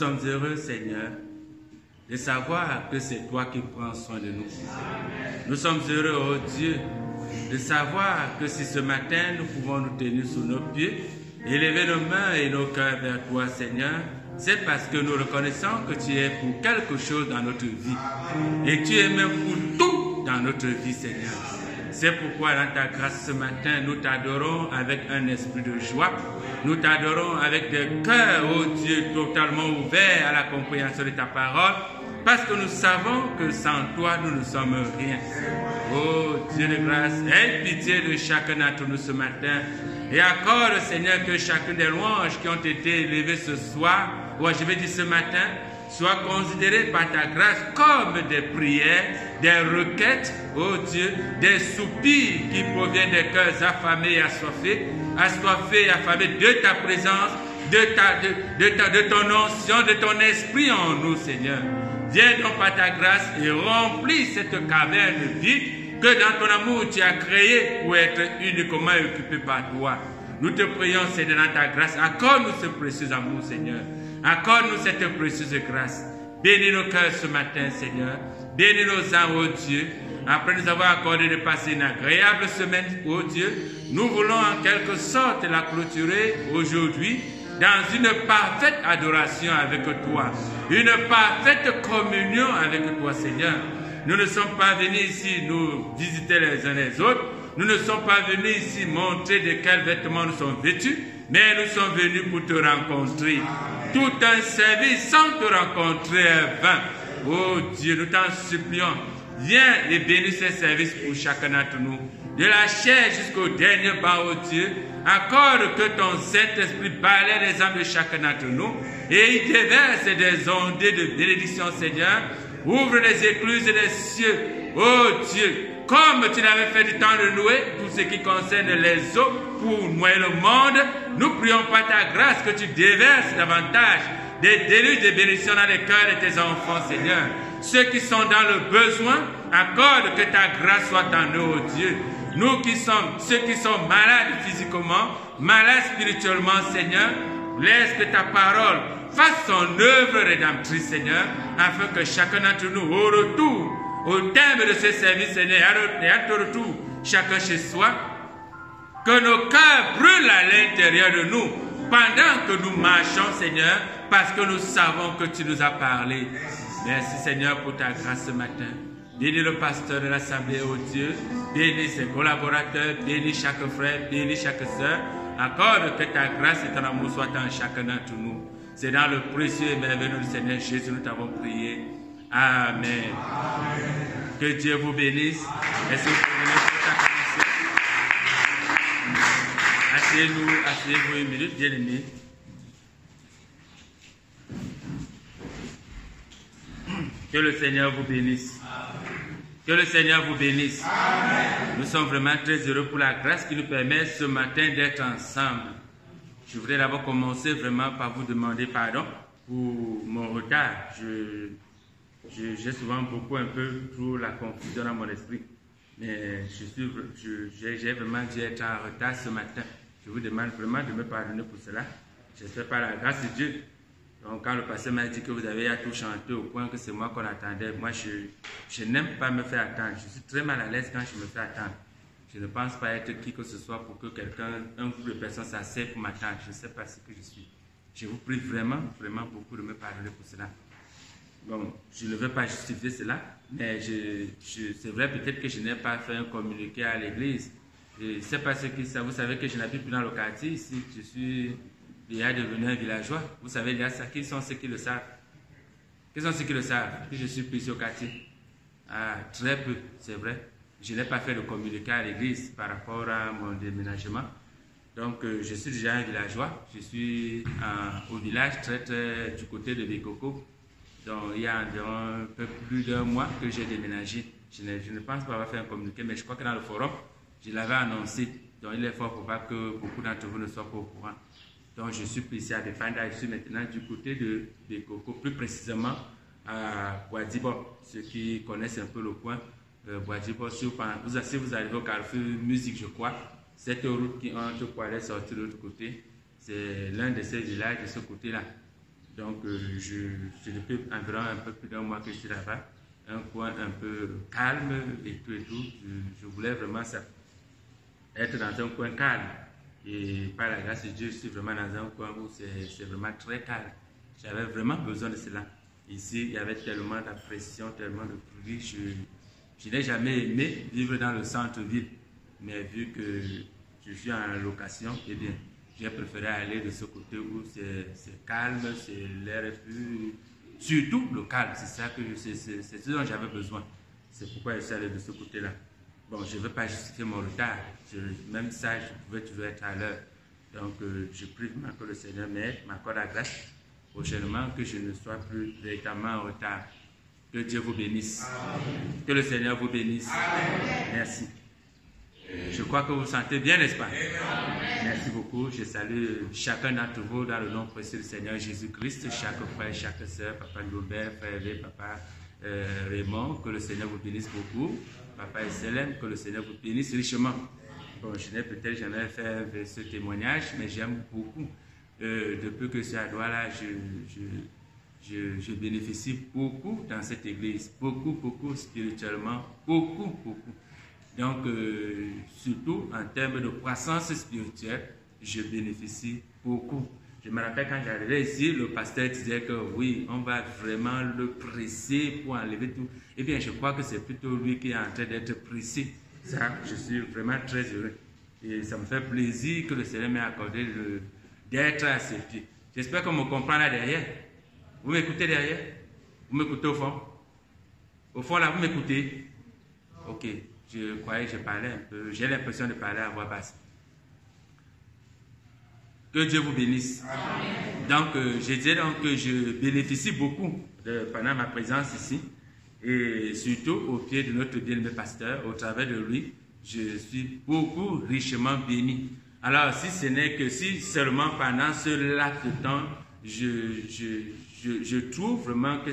sommes heureux, Seigneur, de savoir que c'est toi qui prends soin de nous. Nous sommes heureux, oh Dieu, de savoir que si ce matin nous pouvons nous tenir sur nos pieds, élever nos mains et nos cœurs vers toi, Seigneur, c'est parce que nous reconnaissons que tu es pour quelque chose dans notre vie. Et tu es même pour tout dans notre vie, Seigneur. C'est pourquoi dans ta grâce ce matin, nous t'adorons avec un esprit de joie. Nous t'adorons avec des cœurs, oh Dieu, totalement ouverts à la compréhension de ta parole. Parce que nous savons que sans toi, nous ne sommes rien. Oh Dieu de grâce, aie pitié de chacun d'entre nous ce matin. Et accorde, Seigneur, que chacune des louanges qui ont été élevées ce soir, ou je vais dire ce matin, soient considérées par ta grâce comme des prières, des requêtes, oh Dieu, des soupirs qui proviennent des cœurs affamés et assoiffés et affamés de ta présence, de ton onction, de ton esprit en nous, Seigneur. Viens donc par ta grâce et remplis cette caverne vide que dans ton amour tu as créé pour être uniquement occupé par toi. Nous te prions, Seigneur, dans ta grâce. Accorde-nous ce précieux amour, Seigneur. Accorde-nous cette précieuse grâce. Bénis nos cœurs ce matin, Seigneur. Bénis nos âmes, oh Dieu. Après nous avoir accordé de passer une agréable semaine, oh Dieu, nous voulons en quelque sorte la clôturer aujourd'hui dans une parfaite adoration avec toi. Une parfaite communion avec toi, Seigneur. Nous ne sommes pas venus ici nous visiter les uns les autres. Nous ne sommes pas venus ici montrer de quels vêtements nous sommes vêtus, mais nous sommes venus pour te rencontrer. Tout un service sans te rencontrer est vain. Oh Dieu, nous t'en supplions. Viens et bénis ce service pour chacun d'entre nous. De la chair jusqu'au dernier banc, oh Dieu, accorde que ton Saint-Esprit balaie les âmes de chacun d'entre nous et il déverse des ondées de bénédiction, Seigneur. Ouvre les écluses des cieux, oh Dieu, comme tu l'avais fait du temps de Noé, tout ce qui concerne les eaux pour noyer le monde. Nous prions par ta grâce que tu déverses davantage des déluges de bénédiction dans les cœurs de tes enfants, Seigneur. Ceux qui sont dans le besoin, accorde que ta grâce soit en eux, oh Dieu. Nous qui sommes, ceux qui sont malades physiquement, malades spirituellement, Seigneur, laisse que ta parole fasse son œuvre rédemptrice, Seigneur, afin que chacun d'entre nous, au retour, au terme de ce service, Seigneur, et à ton retour, chacun chez soi, que nos cœurs brûlent à l'intérieur de nous pendant que nous marchons, Seigneur, parce que nous savons que tu nous as parlé. Merci, Seigneur, pour ta grâce ce matin. Bénis le pasteur de l'Assemblée, oh Dieu. Bénis ses collaborateurs, bénis chaque frère, bénis chaque sœur. Accorde que ta grâce et ton amour soient en chacun d'entre nous. C'est dans le précieux et merveilleux Seigneur Jésus, nous t'avons prié. Amen. Amen. Que Dieu vous bénisse. Est-ce que vous venez pour ta commission? Asseyez-vous une minute, bien-aimés. Que le Seigneur vous bénisse. Que le Seigneur vous bénisse. Amen. Nous sommes vraiment très heureux pour la grâce qui nous permet ce matin d'être ensemble. Je voudrais d'abord commencer vraiment par vous demander pardon pour mon retard. J'ai souvent un peu trop la confusion dans mon esprit. Mais j'ai vraiment dû être en retard ce matin. Je vous demande vraiment de me pardonner pour cela. J'espère par la grâce de Dieu. Donc quand le pasteur m'a dit que vous avez à tout chanter au point que c'est moi qu'on attendait, moi je n'aime pas me faire attendre. Je suis très mal à l'aise quand je me fais attendre. Je ne pense pas être qui que ce soit pour que un groupe de personnes s'asseye pour m'attendre. Je ne sais pas ce que je suis. Je vous prie vraiment, vraiment beaucoup de me pardonner pour cela. Bon, je ne veux pas justifier cela, mais c'est vrai peut-être que je n'ai pas fait un communiqué à l'église. Je ne sais pas ce qui ça. Vous savez que je n'habite plus dans le quartier ici. Je suis déjà devenu un villageois. Vous savez déjà ça. Qui sont ceux qui le savent? Qui sont ceux qui le savent? Que je suis plus au quartier. Ah, très peu, c'est vrai. Je n'ai pas fait de communiqué à l'église par rapport à mon déménagement. Donc, je suis déjà un villageois. Je suis au village très du côté de Bikoko. Donc, il y a environ un peu plus d'un mois que j'ai déménagé. Je ne pense pas avoir fait un communiqué, mais je crois que dans le forum, je l'avais annoncé. Donc, il est fort probable que beaucoup d'entre vous ne soient pas au courant. Donc, je suis ici à Defanda. Je suis maintenant du côté de Bikoko, plus précisément à Boadibo. Ceux qui connaissent un peu le coin, Boadibo, si vous arrivez au Carrefour Musique, je crois, cette route qui entre pour aller sortir de l'autre côté, c'est l'un de ces villages de ce côté-là. Donc, depuis environ un peu plus d'un mois que je suis là-bas, un coin un peu calme et tout et tout. Je voulais vraiment ça, être dans un coin calme. Et par la grâce de Dieu, je suis vraiment dans un coin où c'est vraiment très calme. J'avais vraiment besoin de cela. Ici, il y avait tellement de pression, tellement de bruit. Je n'ai jamais aimé vivre dans le centre-ville. Mais vu que je suis en location, eh bien, j'ai préféré aller de ce côté où c'est calme, c'est l'air plus... Surtout le calme, c'est ça que c'est ce dont j'avais besoin. C'est pourquoi je suis allé de ce côté-là. Bon, je ne veux pas justifier mon retard. Même ça, je pouvais toujours être à l'heure. Donc, je prie vraiment que le Seigneur m'aide, m'accorde la grâce prochainement, que je ne sois plus véritablement en retard. Que Dieu vous bénisse. Amen. Que le Seigneur vous bénisse. Amen. Merci. Je crois que vous vous sentez bien, n'est-ce pas? Amen. Merci beaucoup. Je salue chacun d'entre vous dans le nom précieux du Seigneur Jésus-Christ, chaque frère, chaque soeur, Papa Loubert, Frère Vé, Papa Raymond, que le Seigneur vous bénisse beaucoup. Papa Esselem, que le Seigneur vous bénisse richement. Bon, je n'ai peut-être jamais fait ce témoignage, mais j'aime beaucoup. Depuis que je suis à Douala, je bénéficie beaucoup dans cette église. Beaucoup spirituellement. Beaucoup. Donc, surtout en termes de croissance spirituelle, je bénéficie beaucoup. Je me rappelle quand j'arrivais ici, le pasteur disait que oui, on va vraiment le presser pour enlever tout. Eh bien, je crois que c'est plutôt lui qui est en train d'être pressé. Ça, je suis vraiment très heureux. Et ça me fait plaisir que le Seigneur m'ait accordé d'être à ses pieds. J'espère qu'on me comprend là derrière. Vous m'écoutez derrière? Vous m'écoutez au fond? Au fond là, vous m'écoutez? Ok, je croyais que je parlais un peu. J'ai l'impression de parler à voix basse. Que Dieu vous bénisse. Amen. Donc, je disais donc que je bénéficie beaucoup pendant ma présence ici. Et surtout au pied de notre bien-aimé pasteur, au travers de lui, je suis beaucoup richement béni. Alors, si ce n'est que si seulement pendant ce laps de temps, je trouve vraiment que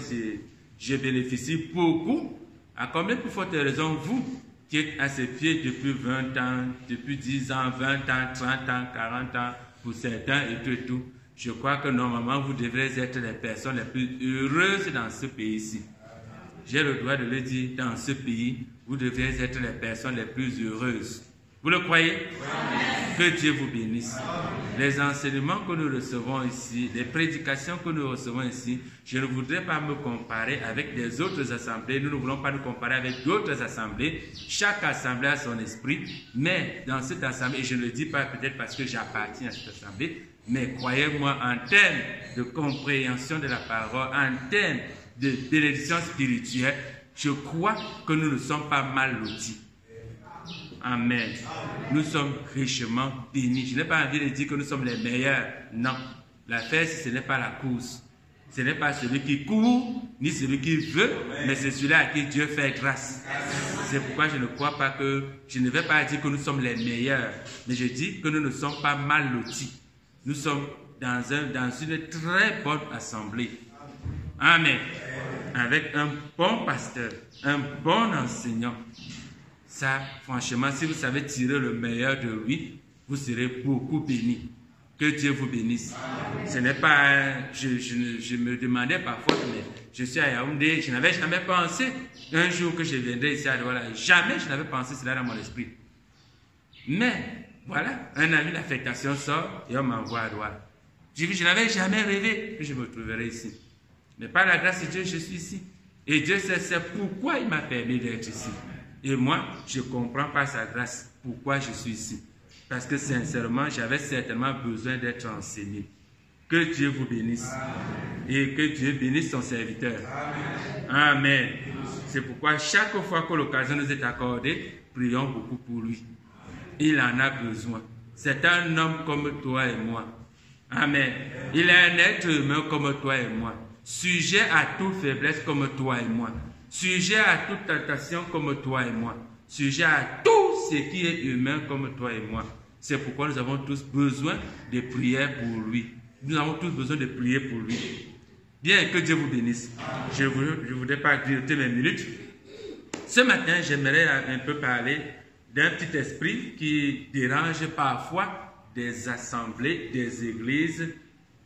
je bénéficie beaucoup. À combien plus forte raison, vous qui êtes à ses pieds depuis 20 ans, depuis 10 ans, 20 ans, 30 ans, 40 ans, pour certains et tout, je crois que normalement vous devrez être les personnes les plus heureuses dans ce pays-ci. J'ai le droit de le dire, dans ce pays, vous devrez être les personnes les plus heureuses. Vous le croyez? Amen. Que Dieu vous bénisse. Amen. Les enseignements que nous recevons ici, les prédications que nous recevons ici, je ne voudrais pas me comparer avec des autres assemblées. Nous ne voulons pas nous comparer avec d'autres assemblées. Chaque assemblée a son esprit, mais dans cette assemblée, et je ne le dis pas peut-être parce que j'appartiens à cette assemblée, mais croyez-moi, en termes de compréhension de la parole, en termes de bénédiction spirituelle, je crois que nous ne sommes pas mal lotis. Amen. Nous sommes richement bénis. Je n'ai pas envie de dire que nous sommes les meilleurs. Non. L'affaire, ce n'est pas la course. Ce n'est pas celui qui court, ni celui qui veut, mais c'est celui-là à qui Dieu fait grâce. C'est pourquoi je ne crois pas que... Je ne vais pas dire que nous sommes les meilleurs, mais je dis que nous ne sommes pas mal lotis. Nous sommes dans une très bonne assemblée. Amen. Avec un bon pasteur, un bon enseignant. Ça, franchement, si vous savez tirer le meilleur de lui, vous serez beaucoup bénis. Que Dieu vous bénisse. Amen. Ce n'est pas... Je me demandais parfois, mais je suis à Yaoundé, je n'avais jamais pensé un jour que je viendrais ici à Douala. Jamais je n'avais pensé cela dans mon esprit. Mais, voilà, un ami d'affectation sort et on m'envoie à Douala. Je n'avais jamais rêvé que je me trouverais ici. Mais par la grâce de Dieu, je suis ici. Et Dieu sait pourquoi il m'a permis d'être ici. Et moi, je comprends par sa grâce pourquoi je suis ici. Parce que sincèrement, j'avais certainement besoin d'être enseigné. Que Dieu vous bénisse. Amen. Et que Dieu bénisse son serviteur. Amen. Amen. C'est pourquoi chaque fois que l'occasion nous est accordée, prions beaucoup pour lui. Il en a besoin. C'est un homme comme toi et moi. Amen. Il est un être humain comme toi et moi. Sujet à toute faiblesse comme toi et moi. Sujet à toute tentation comme toi et moi. Sujet à tout ce qui est humain comme toi et moi. C'est pourquoi nous avons tous besoin de prière pour lui. Nous avons tous besoin de prier pour lui. Bien, que Dieu vous bénisse. Je ne voudrais pas grignoter mes minutes. Ce matin, j'aimerais un peu parler d'un petit esprit qui dérange parfois des assemblées, des églises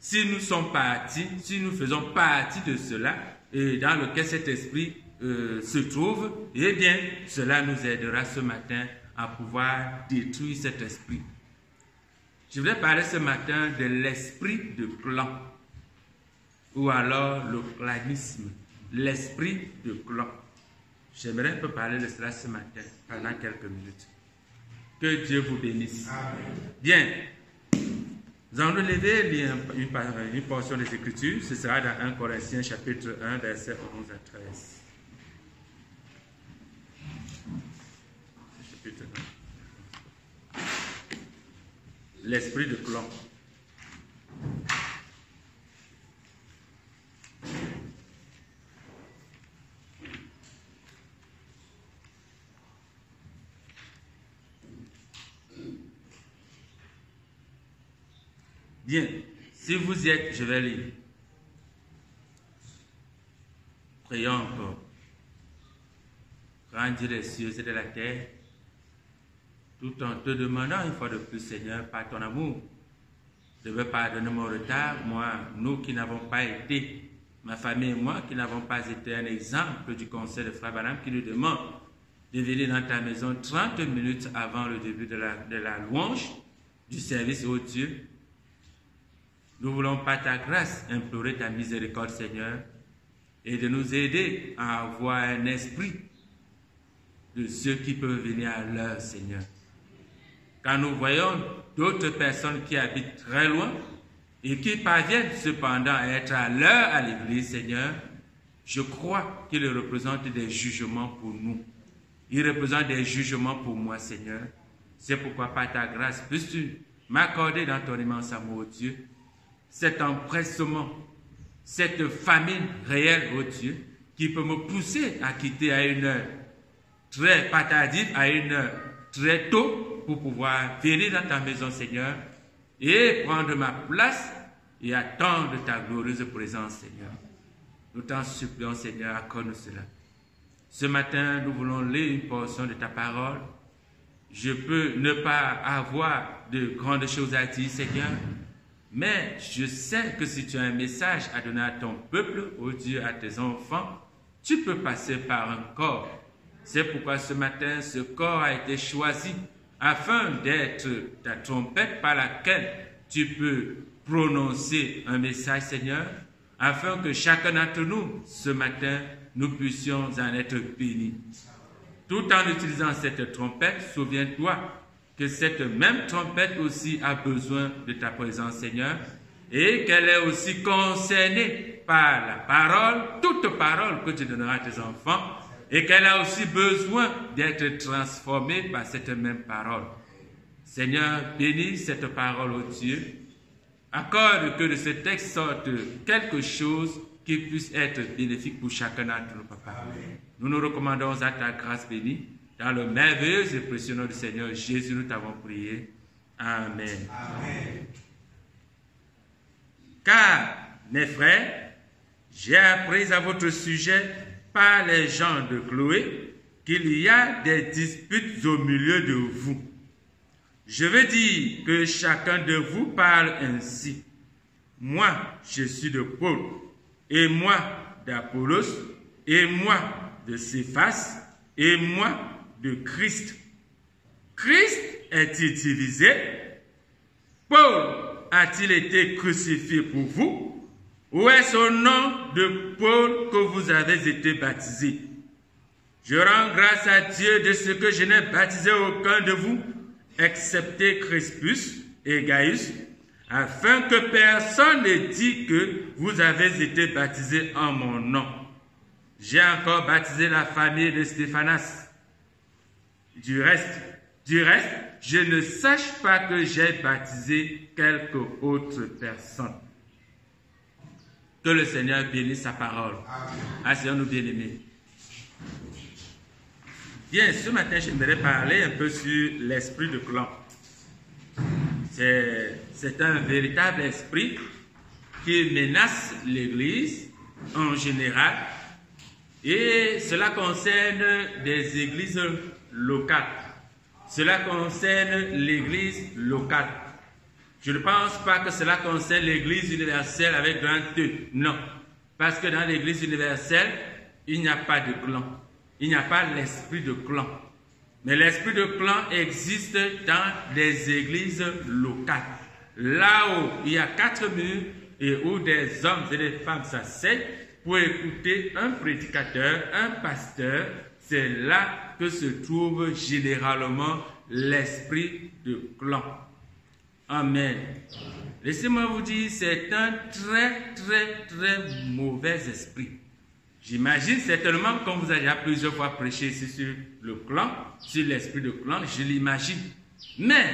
si nous sommes partis, si nous faisons partie de cela, et dans lequel cet esprit se trouve, eh bien, cela nous aidera ce matin à pouvoir détruire cet esprit. Je voulais parler ce matin de l'esprit de clan, ou alors le clanisme, l'esprit de clan. J'aimerais un peu parler de cela ce matin, pendant quelques minutes. Que Dieu vous bénisse. Amen. Bien, nous allons lever une portion des Écritures, ce sera dans 1 Corinthiens chapitre 1, versets 11 à 13. Chapitre 1. L'esprit de clan. Bien, si vous y êtes, je vais lire. Prions encore. Grand Dieu des cieux et de la terre, tout en te demandant une fois de plus, Seigneur, par ton amour, de me pardonner mon retard, nous qui n'avons pas été, ma famille et moi qui n'avons pas été un exemple du conseil de Frère Branham qui nous demande de venir dans ta maison 30 minutes avant le début de la louange, du service au Dieu. Nous voulons par ta grâce implorer ta miséricorde, Seigneur, et de nous aider à avoir un esprit de ceux qui peuvent venir à l'heure, Seigneur. Quand nous voyons d'autres personnes qui habitent très loin et qui parviennent cependant à être à l'heure à l'église, Seigneur, je crois qu'ils représentent des jugements pour nous. Ils représentent des jugements pour moi, Seigneur. C'est pourquoi par ta grâce, puisses-tu m'accorder dans ton immense amour, Dieu, cet empressement, cette famine réelle, oh Dieu, qui peut me pousser à quitter à une heure très pas tardive, à une heure très tôt, pour pouvoir venir dans ta maison, Seigneur, et prendre ma place et attendre ta glorieuse présence, Seigneur. Nous t'en supplions, Seigneur, accorde-nous cela. Ce matin, nous voulons lire une portion de ta parole. Je peux ne pas avoir de grandes choses à dire, Seigneur, mais je sais que si tu as un message à donner à ton peuple, ô Dieu, à tes enfants, tu peux passer par un corps. C'est pourquoi ce matin, ce corps a été choisi afin d'être ta trompette par laquelle tu peux prononcer un message, Seigneur, afin que chacun d'entre nous, ce matin, nous puissions en être bénis. Tout en utilisant cette trompette, souviens-toi que cette même trompette aussi a besoin de ta présence, Seigneur, et qu'elle est aussi concernée par la parole, toute parole que tu donneras à tes enfants, et qu'elle a aussi besoin d'être transformée par cette même parole. Seigneur, bénis cette parole, ô Dieu. Accorde que de ce texte sorte quelque chose qui puisse être bénéfique pour chacun d'entre nous, Papa. Amen. Nous nous recommandons à ta grâce bénie. Dans le merveilleux et précieux nom du Seigneur Jésus, nous t'avons prié. Amen. Amen. Car, mes frères, j'ai appris à votre sujet par les gens de Chloé qu'il y a des disputes au milieu de vous. Je veux dire que chacun de vous parle ainsi. Moi, je suis de Paul, et moi d'Apollos, et moi de Céphas, et moi de Christ. Christ est-il divisé? Paul a-t-il été crucifié pour vous? Ou est-ce au nom de Paul que vous avez été baptisé? Je rends grâce à Dieu de ce que je n'ai baptisé aucun de vous, excepté Crispus et Gaius, afin que personne ne dise que vous avez été baptisés en mon nom. J'ai encore baptisé la famille de Stéphanas. Du reste, je ne sache pas que j'ai baptisé quelque autre personne. Que le Seigneur bénisse sa parole. Asseyons-nous, bien-aimés. Bien, ce matin, j'aimerais parler un peu sur l'esprit de clan. C'est un véritable esprit qui menace l'Église en général, et cela concerne des églises locales. Cela concerne l'Église locale. Je ne pense pas que cela concerne l'Église universelle avec grand E. Non. Parce que dans l'Église universelle, il n'y a pas de clan. Il n'y a pas l'esprit de clan. Mais l'esprit de clan existe dans des églises locales. Là où il y a 4 murs et où des hommes et des femmes s'asseyent pour écouter un prédicateur, un pasteur, c'est là que se trouve généralement l'esprit de clan. Amen. Laissez-moi vous dire, c'est un très mauvais esprit. J'imagine certainement, comme vous avez déjà plusieurs fois prêché ici sur le clan, sur l'esprit de clan, je l'imagine. Mais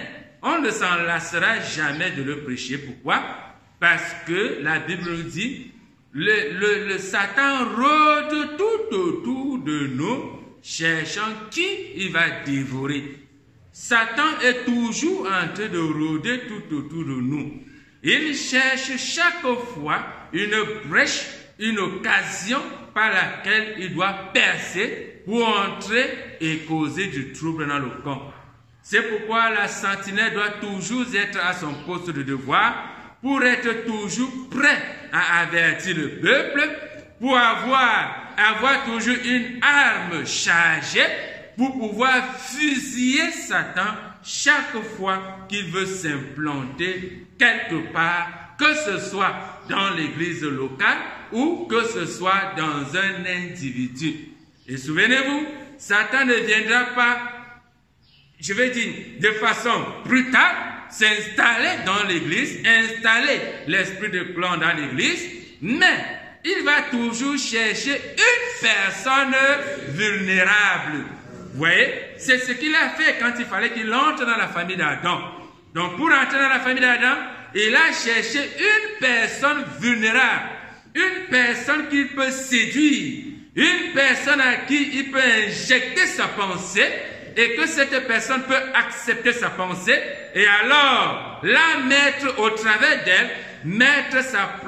on ne s'en lassera jamais de le prêcher. Pourquoi? Parce que la Bible nous dit, le Satan rôde tout autour de nous, cherchant qui il va dévorer. Satan est toujours en train de rôder tout autour de nous. Il cherche chaque fois une brèche, une occasion par laquelle il doit percer pour entrer et causer du trouble dans le camp. C'est pourquoi la sentinelle doit toujours être à son poste de devoir pour être toujours prêt à avertir le peuple, pour avoir toujours une arme chargée pour pouvoir fusiller Satan chaque fois qu'il veut s'implanter quelque part, que ce soit dans l'église locale ou que ce soit dans un individu. Et souvenez-vous, Satan ne viendra pas, je vais dire, de façon brutale, s'installer dans l'église, installer l'esprit de clan dans l'église, mais il va toujours chercher une personne vulnérable. Vous voyez, c'est ce qu'il a fait quand il fallait qu'il entre dans la famille d'Adam. Donc pour entrer dans la famille d'Adam, il a cherché une personne vulnérable, une personne qu'il peut séduire, une personne à qui il peut injecter sa pensée et que cette personne peut accepter sa pensée et alors la mettre au travers d'elle, mettre sa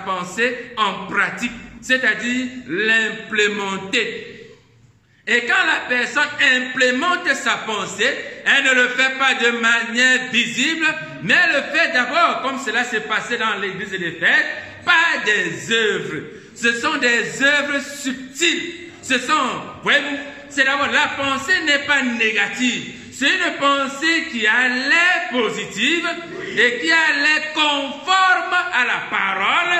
pensée en pratique, c'est-à-dire l'implémenter. Et quand la personne implémente sa pensée, elle ne le fait pas de manière visible, mais elle le fait d'abord, comme cela s'est passé dans l'église d'Éphèse, par des œuvres. Ce sont des œuvres subtiles. Ce sont, voyez-vous, c'est d'abord, la pensée n'est pas négative. C'est une pensée qui a l'air positive et qui a l'air conforme à la parole.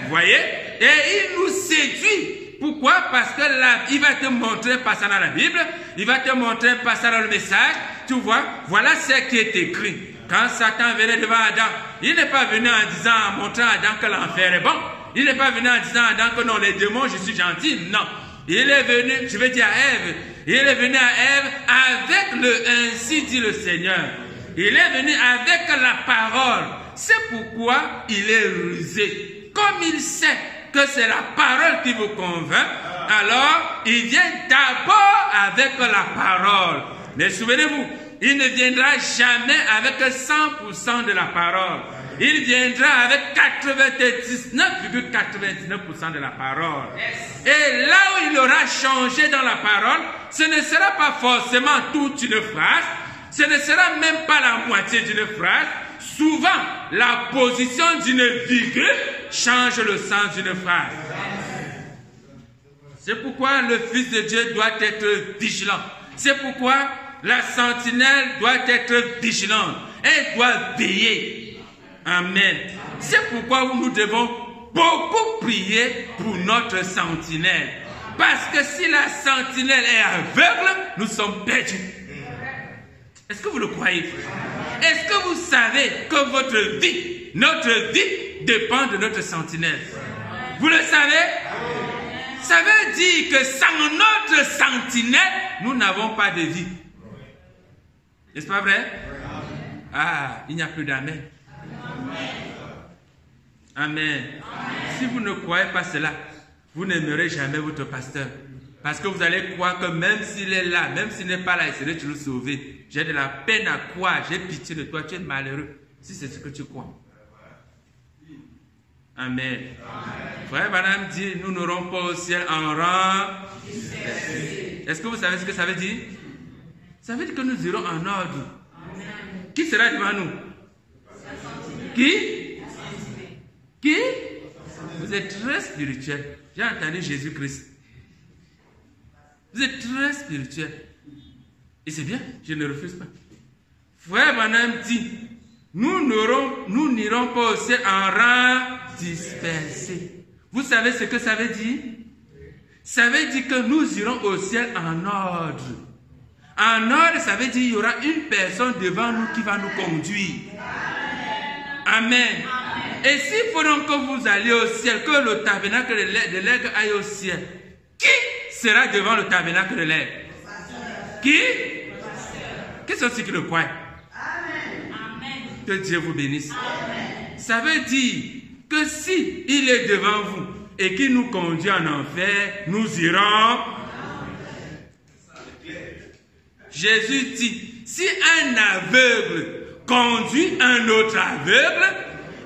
Vous voyez? Et il nous séduit. Pourquoi? Parce que là, il va te montrer un passage dans la Bible, il va te montrer un passage dans le message, tu vois, voilà ce qui est écrit. Quand Satan venait devant Adam, il n'est pas venu en disant, en montrant à Adam que l'enfer est bon, il n'est pas venu en disant à Adam que non, les démons, je suis gentil, non. Il est venu, je vais dire à Ève, il est venu à Ève avec le ainsi dit le Seigneur. Il est venu avec la parole. C'est pourquoi il est rusé. Comme il sait que c'est la parole qui vous convainc, alors il vient d'abord avec la parole. Mais souvenez-vous, il ne viendra jamais avec 100% de la parole. Il viendra avec 99,99% de la parole. Et là où il aura changé dans la parole, ce ne sera pas forcément toute une phrase, ce ne sera même pas la moitié d'une phrase. Souvent, la position d'une virgule change le sens d'une phrase. C'est pourquoi le Fils de Dieu doit être vigilant. C'est pourquoi la sentinelle doit être vigilante. Elle doit veiller. Amen. C'est pourquoi nous devons beaucoup prier pour notre sentinelle. Parce que si la sentinelle est aveugle, nous sommes perdus. Est-ce que vous le croyez? Est-ce que vous savez que votre vie, notre vie, dépend de notre sentinelle? Vous le savez? Ça veut dire que sans notre sentinelle, nous n'avons pas de vie. N'est-ce pas vrai? Ah, il n'y a plus d'amen. Amen. Si vous ne croyez pas cela, vous n'aimerez jamais votre pasteur. Parce que vous allez croire que même s'il est là, même s'il n'est pas là, il serait toujours sauvé. J'ai de la peine à croire, j'ai pitié de toi, tu es malheureux. Si c'est ce que tu crois. Amen. Frère Madame dit, nous n'aurons pas au ciel en rang. Est-ce que vous savez ce que ça veut dire? Ça veut dire que nous irons en ordre. Qui sera devant nous? Qui? Vous êtes très spirituel. J'ai entendu Jésus-Christ. Vous êtes très spirituel. Et c'est bien, je ne refuse pas. Frère Branham dit, nous n'irons pas au ciel en rang dispersé. Vous savez ce que ça veut dire? Ça veut dire que nous irons au ciel en ordre. En ordre, ça veut dire qu'il y aura une personne devant nous qui va nous conduire. Amen. Et s'il faut donc que vous alliez au ciel, que le tabernacle de l'aigle aille au ciel, qui sera devant le tabernacle de l'aigle? Qui? Qui sont ceux qui le croient? Que Dieu vous bénisse. Amen. Ça veut dire que si il est devant vous et qu'il nous conduit en enfer, nous irons. Jésus dit, si un aveugle conduit un autre aveugle,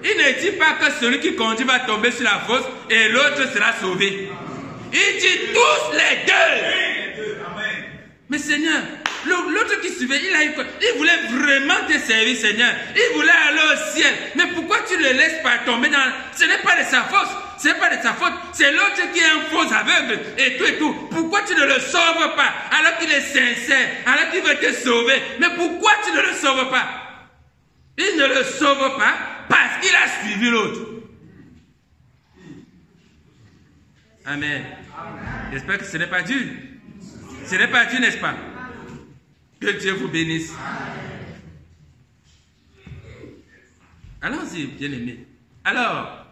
il ne dit pas que celui qui conduit va tomber sur la fosse et l'autre sera sauvé. Il dit tous les deux. Mais Seigneur, l'autre qui suivait, il voulait vraiment te servir, Seigneur. Il voulait aller au ciel. Mais pourquoi tu le laisses pas tomber dans... Ce n'est pas de sa faute. Ce n'est pas de sa faute. C'est l'autre qui est un faux aveugle et tout et tout. Pourquoi tu ne le sauves pas alors qu'il est sincère, alors qu'il veut te sauver? Mais pourquoi tu ne le sauves pas? Il ne le sauve pas parce qu'il a suivi l'autre. Amen. J'espère que ce n'est pas dur. Ce n'est pas dur, n'est-ce pas? Que Dieu vous bénisse. Allons-y, bien-aimés. Alors,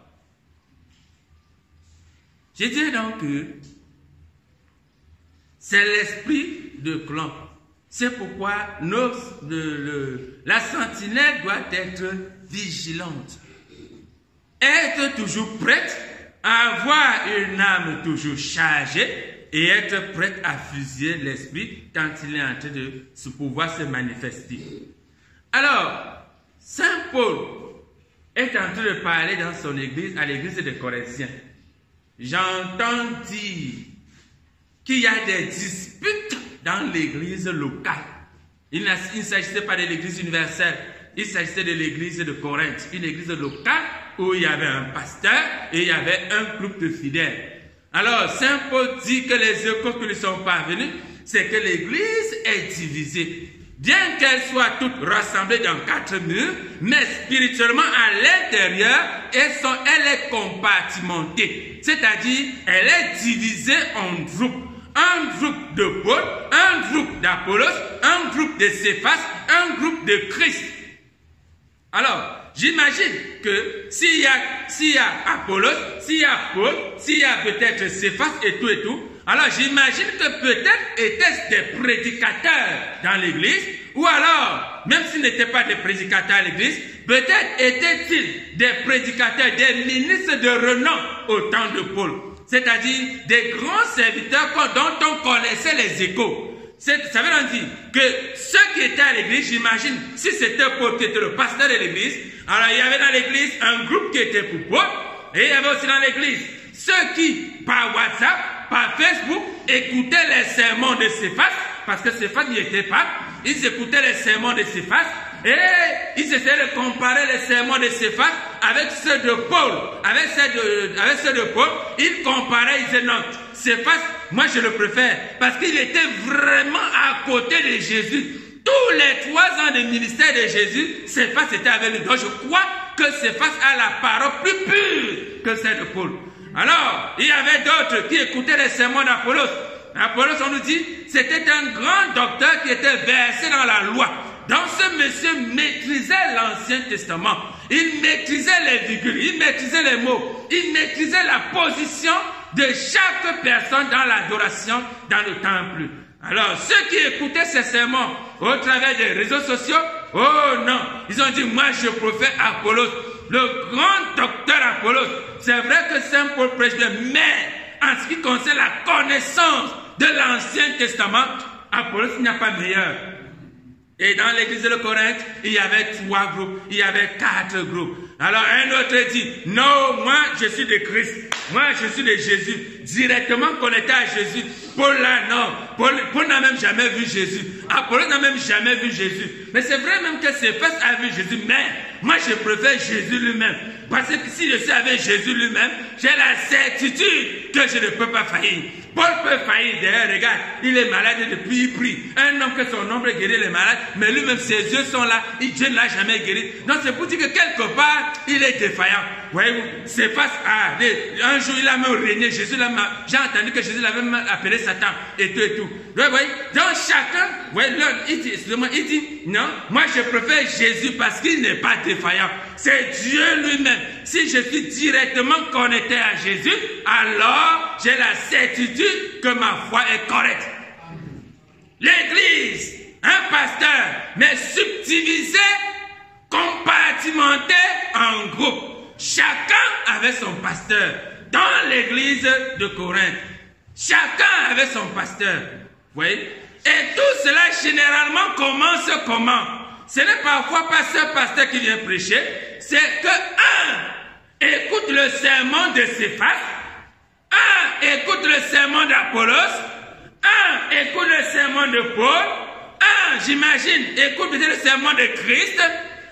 je dirais donc que c'est l'esprit de clan. C'est pourquoi la sentinelle doit être vigilante. Être toujours prête, avoir une âme toujours chargée et être prête à fusiller l'esprit quand il est en train de pouvoir se manifester. Alors, Saint Paul est en train de parler dans son église, à l'église des Corinthiens. J'entends dire qu'il y a des disputes dans l'église locale. Il ne s'agissait pas de l'église universelle, il s'agissait de l'église de Corinthe, une église locale où il y avait un pasteur et il y avait un groupe de fidèles. Alors, Saint Paul dit que les échos qui lui sont parvenus, c'est que l'église est divisée. Bien qu'elle soit toute rassemblée dans 4 murs, mais spirituellement à l'intérieur, elle est compartimentée. C'est-à-dire, elle est divisée en groupes. Un groupe de Paul, un groupe d'Apollos, un groupe de Céphas, un groupe de Christ. Alors, j'imagine que s'il y a Apollos, s'il y a Paul, s'il y a peut-être Céphas et tout, alors j'imagine que peut-être étaient-ce des prédicateurs dans l'église, ou alors, même s'ils n'étaient pas des prédicateurs à l'église, peut-être étaient-ils des prédicateurs, des ministres de renom au temps de Paul. C'est-à-dire des grands serviteurs dont on connaissait les échos. Ça veut dire que ceux qui étaient à l'église, j'imagine, si c'était Paul qui était le pasteur de l'église, alors il y avait dans l'église un groupe qui était pour Paul, et il y avait aussi dans l'église ceux qui, par WhatsApp, par Facebook, écoutaient les sermons de Céphas, parce que Céphas n'y était pas, ils écoutaient les sermons de Céphas, et ils essayaient de comparer les sermons de Céphas avec ceux de Paul. Avec ceux de Paul, ils comparaient, ils disaient non, Céphas, moi je le préfère, parce qu'il était vraiment à côté de Jésus. Tous les 3 ans de ministère de Jésus, Céphas était avec lui. Donc je crois que Céphas a la parole plus pure que celle de Paul. Alors, il y avait d'autres qui écoutaient les sermons d'Apollos. Apollos, on nous dit, c'était un grand docteur qui était versé dans la loi. Donc ce monsieur maîtrisait l'Ancien Testament. Il maîtrisait les virgules, il maîtrisait les mots, il maîtrisait la position de chaque personne dans l'adoration dans le temple. Alors ceux qui écoutaient ces sermons au travers des réseaux sociaux, oh non, ils ont dit, moi je préfère Apollos, le grand docteur Apollos. C'est vrai que Saint Paul prêche bien, mais en ce qui concerne la connaissance de l'Ancien Testament, Apollos n'y a pas meilleur. Et dans l'église de Corinthe, il y avait 3 groupes, il y avait 4 groupes. Alors un autre dit, non, moi je suis de Christ, moi je suis de Jésus, directement connecté à Jésus. Paul là, non, Paul n'a même jamais vu Jésus. Apollos n'a même jamais vu Jésus. Mais c'est vrai même que Céphas a vu Jésus. Mais moi, je préfère Jésus lui-même. Parce que si je suis avec Jésus lui-même, j'ai la certitude que je ne peux pas faillir. Paul peut faillir. D'ailleurs, regarde, il est malade depuis il prie. Un homme que son ombre guérit les malades, mais lui-même, ses yeux sont là. Dieu ne l'a jamais guéri. Donc, c'est pour dire que quelque part, il est défaillant. Voyez-vous, Céphas un jour, il a même régné. J'ai entendu que Jésus l'avait même appelé Satan et tout et tout. Vous voyez, donc chacun, voyez, il dit, non, moi je préfère Jésus parce qu'il n'est pas défaillant. C'est Dieu lui-même. Si je suis directement connecté à Jésus, alors j'ai la certitude que ma foi est correcte. L'église, un pasteur, mais subdivisé, compartimenté en groupe. Chacun avait son pasteur dans l'église de Corinthe. Chacun avait son pasteur. Vous voyez? Et tout cela généralement commence comment? Ce n'est parfois pas ce pasteur qui vient prêcher, c'est que un écoute le sermon de Céphas, un écoute le sermon d'Apollos, un écoute le sermon de Paul, un, j'imagine, écoute peut-être le sermon de Christ.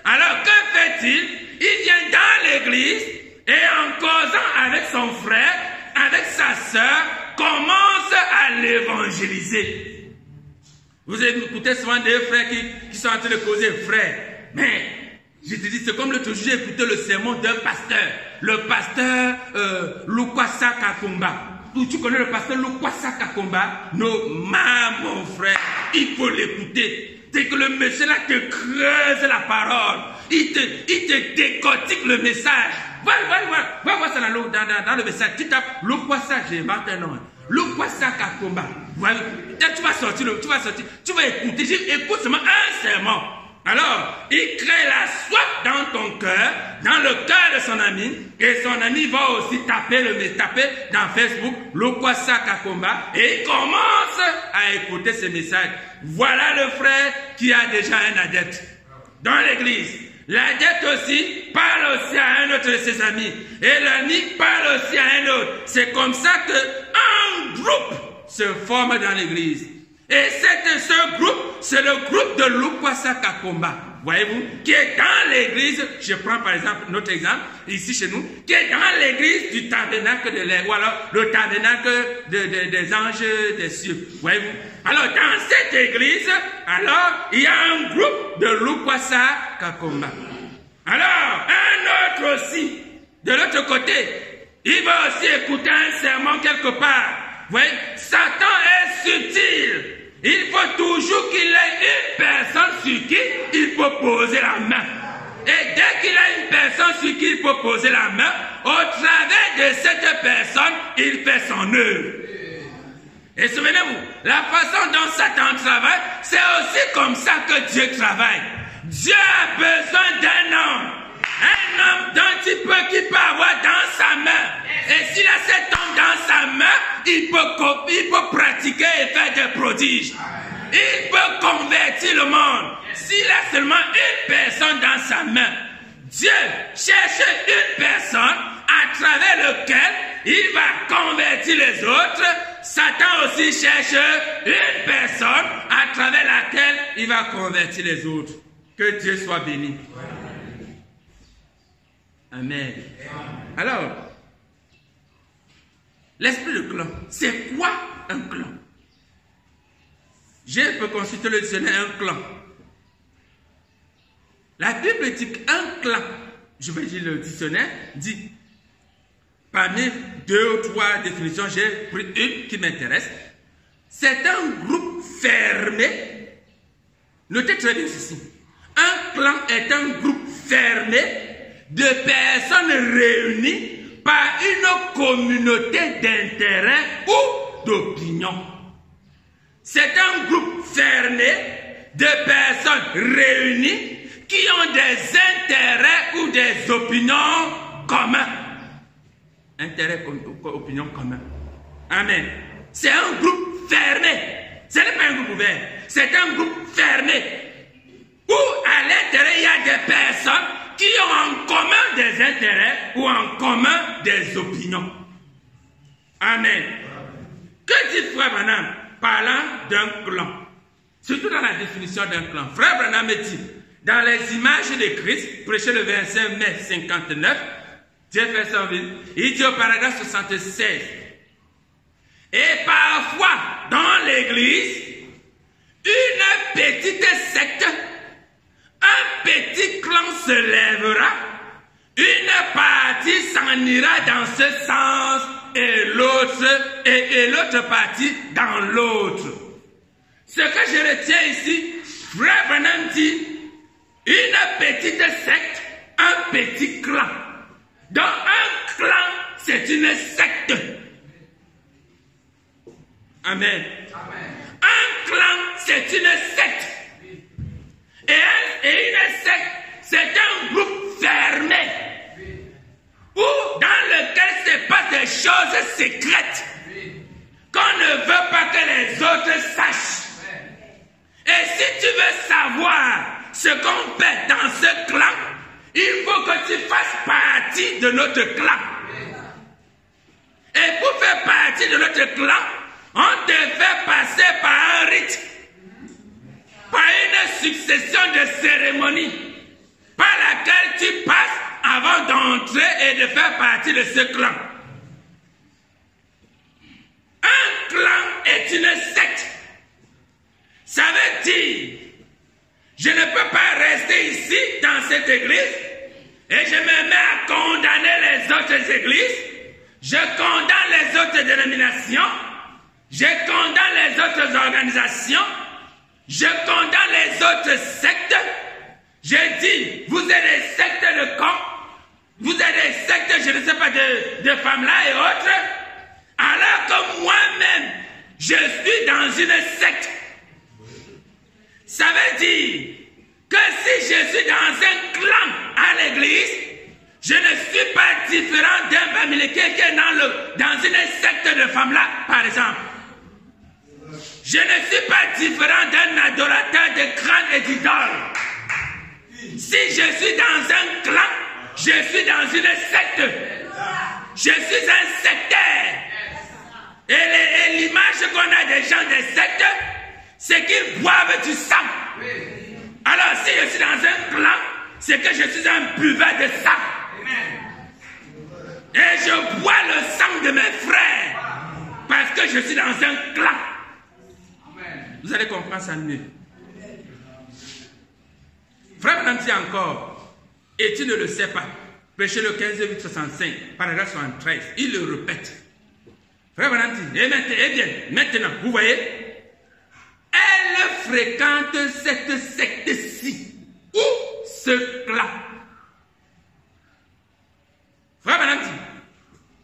Alors que fait-il? Il vient dans l'église et en causant avec son frère, avec sa sœur, commence à l'évangéliser. Vous écoutez souvent des frères qui sont en train de causer, frère. Mais, je te dis, c'est comme l'autre jour, j'ai écouté le sermon d'un pasteur. Le pasteur Lukwasa Kakumba. Tu connais le pasteur Lukwasa Kakumba? Non, mon frère, il faut l'écouter. C'est que le monsieur là te creuse la parole. Il te décortique le message. Va voir ça dans le message. Tu tapes Lukwasa, j'ai inventé un nom. Lukwasa Kakumba. Tu vas sortir, tu vas écouter. Écoute seulement un sermon. Alors, il crée la soif dans ton cœur, dans le cœur de son ami, et son ami va aussi taper dans Facebook, Lukwasa Kakumba, et il commence à écouter ce message. Voilà le frère qui a déjà un adepte dans l'église. L'adepte aussi parle aussi à un autre de ses amis, et l'ami parle aussi à un autre. C'est comme ça qu'un groupe se forme dans l'église. Et ce groupe, c'est le groupe de Lukwasa Kakumba, voyez-vous, qui est dans l'église, je prends par exemple notre exemple, ici chez nous, qui est dans l'église du tabernacle de l'air, ou alors le tabernacle des anges des cieux, voyez-vous. Alors dans cette église, alors il y a un groupe de Lukwasa Kakumba. Alors un autre aussi, de l'autre côté, il va aussi écouter un sermon quelque part. Vous voyez, Satan est subtil. Il faut toujours qu'il ait une personne sur qui il peut poser la main. Et dès qu'il a une personne sur qui il peut poser la main, au travers de cette personne, il fait son œuvre. Et souvenez-vous, la façon dont Satan travaille, c'est aussi comme ça que Dieu travaille. Dieu a besoin d'un homme. Un homme qui peut avoir dans sa main. Et s'il a cet homme dans sa main, il peut pratiquer et faire des prodiges. Il peut convertir le monde. S'il a seulement une personne dans sa main, Dieu cherche une personne à travers laquelle il va convertir les autres. Satan aussi cherche une personne à travers laquelle il va convertir les autres. Que Dieu soit béni. Amen. Alors, l'esprit de clan, c'est quoi un clan? Je peux consulter le dictionnaire, un clan. La Bible dit qu'un clan, je vais dire le dictionnaire, dit, parmi 2 ou 3 définitions, j'ai pris une qui m'intéresse. C'est un groupe fermé. Notez très bien ceci. Un clan est un groupe fermé de personnes réunies par une communauté d'intérêts ou d'opinions. C'est un groupe fermé de personnes réunies qui ont des intérêts ou des opinions communs. Intérêts, opinions communs. Amen. C'est un groupe fermé. Ce n'est pas un groupe ouvert. C'est un groupe fermé. Où à l'intérieur, il y a des personnes qui ont en commun des intérêts ou en commun des opinions. Amen. Que dit Frère Branham? parlant d'un clan. Surtout dans la définition d'un clan. Frère Branham dit, dans les images de Christ, prêché le 25 mai 59, Jefferson, il dit au paragraphe 76, et parfois dans l'église, une petite secte, un petit clan se lèvera, une partie s'en ira dans ce sens et l'autre partie dans l'autre. Ce que je retiens ici, Frère Branham dit, une petite secte, un petit clan. Dans un clan, c'est une secte. Amen. Un clan, c'est une secte. Et une secte, c'est un groupe fermé. Où, dans lequel se passent des choses secrètes. Qu'on ne veut pas que les autres sachent. Et si tu veux savoir ce qu'on fait dans ce clan, il faut que tu fasses partie de notre clan. Et pour faire partie de notre clan, on te fait passer par un rite, par une succession de cérémonies, par laquelle tu passes avant d'entrer et de faire partie de ce clan. Un clan est une secte. Ça veut dire, je ne peux pas rester ici dans cette église et je me mets à condamner les autres églises, je condamne les autres dénominations, je condamne les autres organisations, je condamne les autres sectes. Je dis, vous êtes des sectes de camp, vous êtes des sectes, je ne sais pas, de femmes-là et autres, alors que moi-même, je suis dans une secte. Ça veut dire que si je suis dans un clan à l'église, je ne suis pas différent d'un Bamileke qui est dans une secte de femmes-là, par exemple. Je ne suis pas différent d'un adorateur de crâne et d'idoles. Si je suis dans un clan, je suis dans une secte. Je suis un sectaire. Et l'image qu'on a des gens des sectes, c'est qu'ils boivent du sang. Alors si je suis dans un clan, c'est que je suis un buveur de sang. Et je bois le sang de mes frères. Parce que je suis dans un clan. Vous allez comprendre ça mieux. Frère Branham dit encore, et tu ne le sais pas. Prêché le 15-8-65, paragraphe 73. Il le répète. Frère Branham dit, eh bien, maintenant, vous voyez, elle fréquente cette secte-ci, ou ce clan. Frère Branham dit,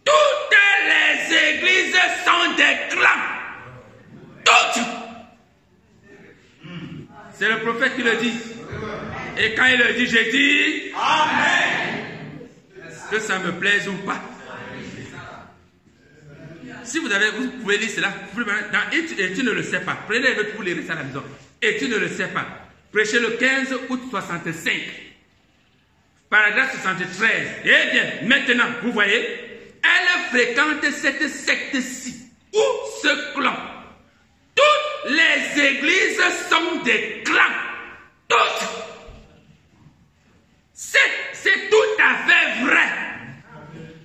toutes les églises sont des clans. Toutes. C'est le prophète qui le dit. Et quand il le dit, je dis Amen. Que ça me plaise ou pas. Si vous pouvez lire cela, et tu ne le sais pas. Prenez les notes pour lire ça à la maison. Et tu ne le sais pas. Prêchez le 15 août 65. Paragraphe 73. Eh bien, maintenant, vous voyez, elle fréquente cette secte-ci, ou ce clan. Toutes les églises sont des clans. Toutes. C'est tout à fait vrai.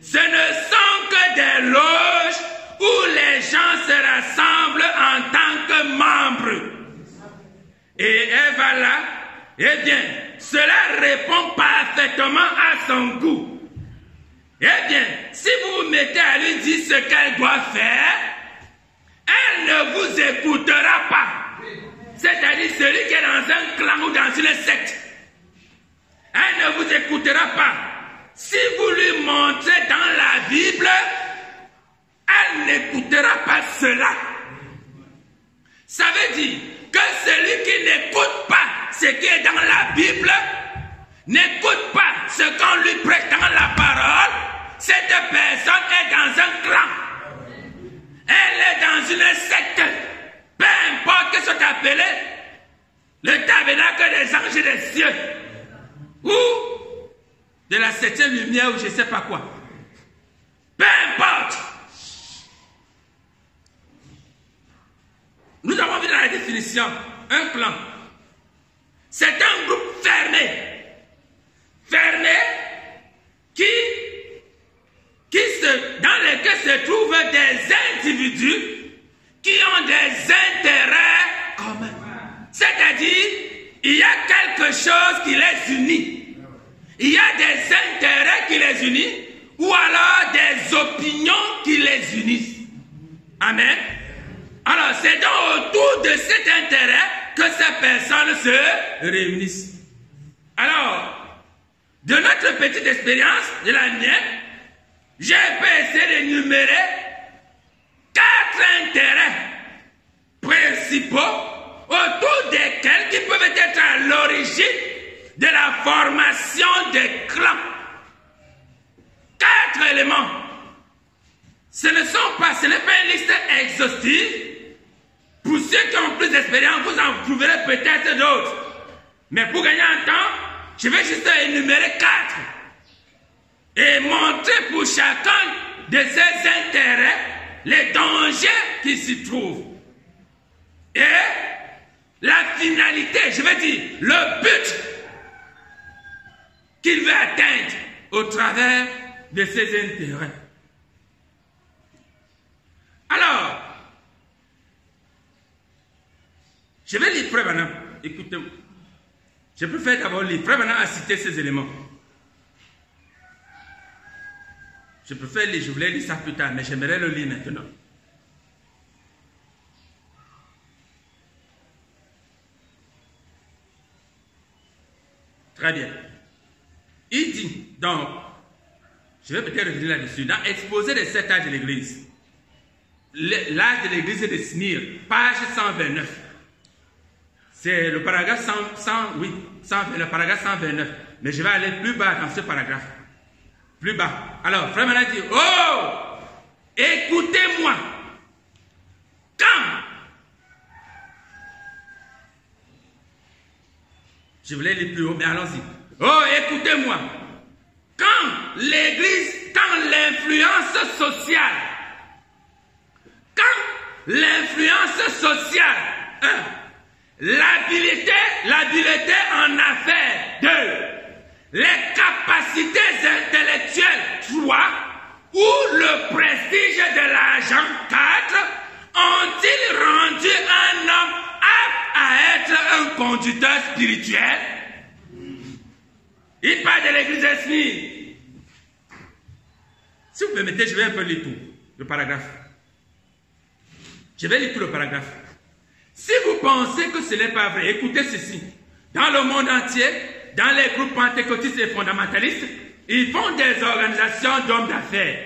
Ce ne sont que des loges où les gens se rassemblent en tant que membres. Et elle va là, eh bien, cela répond parfaitement à son goût. Eh bien, si vous vous mettez à lui dire ce qu'elle doit faire, elle ne vous écoutera pas. C'est-à-dire celui qui est dans un clan ou dans une secte. Elle ne vous écoutera pas. Si vous lui montrez dans la Bible, elle n'écoutera pas cela. Ça veut dire que celui qui n'écoute pas ce qui est dans la Bible, n'écoute pas ce qu'on lui prêche dans la parole, cette personne est dans un clan. Elle est dans une secte. Peu importe que soit appelé le tabernacle des anges et des cieux. Ou de la septième lumière ou je ne sais pas quoi. Peu importe. définition, un clan, c'est un groupe fermé. Fermé dans lequel se trouvent des individus qui ont des intérêts communs. C'est-à-dire, il y a quelque chose qui les unit. Il y a des intérêts qui les unissent ou alors des opinions qui les unissent. Amen. Alors, c'est donc autour de cet intérêt que ces personnes se réunissent. Alors, de notre petite expérience, de la mienne, j'ai essayé d'énumérer 4 intérêts principaux autour desquels qui peuvent être à l'origine de la formation des clans. 4 éléments. Ce n'est pas une liste exhaustive. Pour ceux qui ont plus d'expérience, vous en trouverez peut-être d'autres. Mais pour gagner un temps, je vais juste énumérer 4 et montrer pour chacun de ces intérêts les dangers qui s'y trouvent. Et la finalité, je veux dire, le but qu'il veut atteindre au travers de ses intérêts. Alors, je vais lire Frère Branham. Écoutez-moi. Je préfère d'abord lire. Frère Branham a cité ces éléments. Je préfère lire, je voulais lire ça plus tard, mais j'aimerais le lire maintenant. Très bien. Il dit, donc, je vais peut-être revenir là-dessus, dans Exposé des 7 âges de l'Église, l'âge de l'Église de Smyrne, page 129. C'est le paragraphe 129, mais je vais aller plus bas dans ce paragraphe. Plus bas. Alors, Frère Branham dit, oh, écoutez-moi. Quand je voulais lire plus haut, mais allons-y. Oh, écoutez-moi. Quand l'Église, quand l'influence sociale, l'habileté en affaires, 2, les capacités intellectuelles, 3, ou le prestige de l'argent, 4, ont-ils rendu un homme apte à être un conducteur spirituel? Il parle de l'église de Smyrne. Si vous permettez, je vais un peu lire tout le paragraphe. Je vais lire tout le paragraphe. Si vous pensez que ce n'est pas vrai, écoutez ceci. Dans le monde entier, dans les groupes pentecôtistes et fondamentalistes, ils font des organisations d'hommes d'affaires.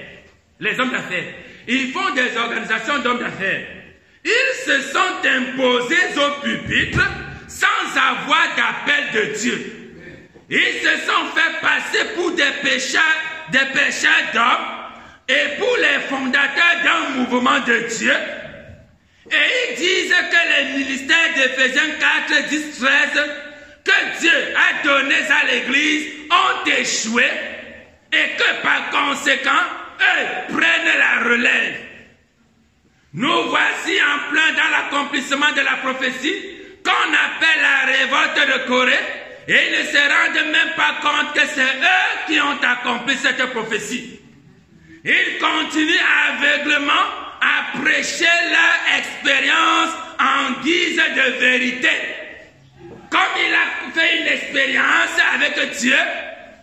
Les hommes d'affaires. Ils font des organisations d'hommes d'affaires. Ils se sont imposés au pupitre sans avoir d'appel de Dieu. Ils se sont fait passer pour des pécheurs d'hommes et pour les fondateurs d'un mouvement de Dieu. Et ils disent que les ministères d'Éphésiens 4, 10, 13 que Dieu a donnés à l'Église ont échoué et que par conséquent, eux prennent la relève. Nous voici en plein dans l'accomplissement de la prophétie qu'on appelle la révolte de Corée et ils ne se rendent même pas compte que c'est eux qui ont accompli cette prophétie. Ils continuent aveuglément à prêcher leur expérience en guise de vérité. Comme il a fait une expérience avec Dieu,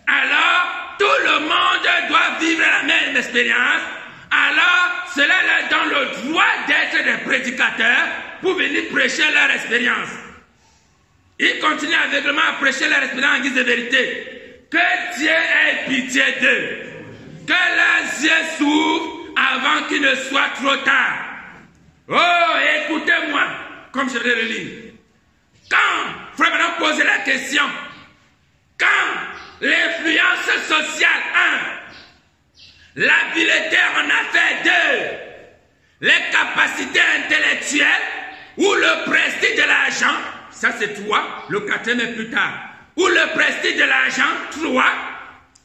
alors tout le monde doit vivre la même expérience. Alors cela leur donne le droit d'être des prédicateurs pour venir prêcher leur expérience. Ils continuent aveuglément à prêcher leur expérience en guise de vérité. Que Dieu ait pitié d'eux. Que leurs yeux s'ouvrent avant qu'il ne soit trop tard. Oh, écoutez-moi, comme je vais le lire. Quand Frère Branham pose la question, quand l'influence sociale, 1, l'habileté en affaires, 2, les capacités intellectuelles ou le prestige de l'argent, ça c'est 3, le 4e est plus tard, ou le prestige de l'argent, 3,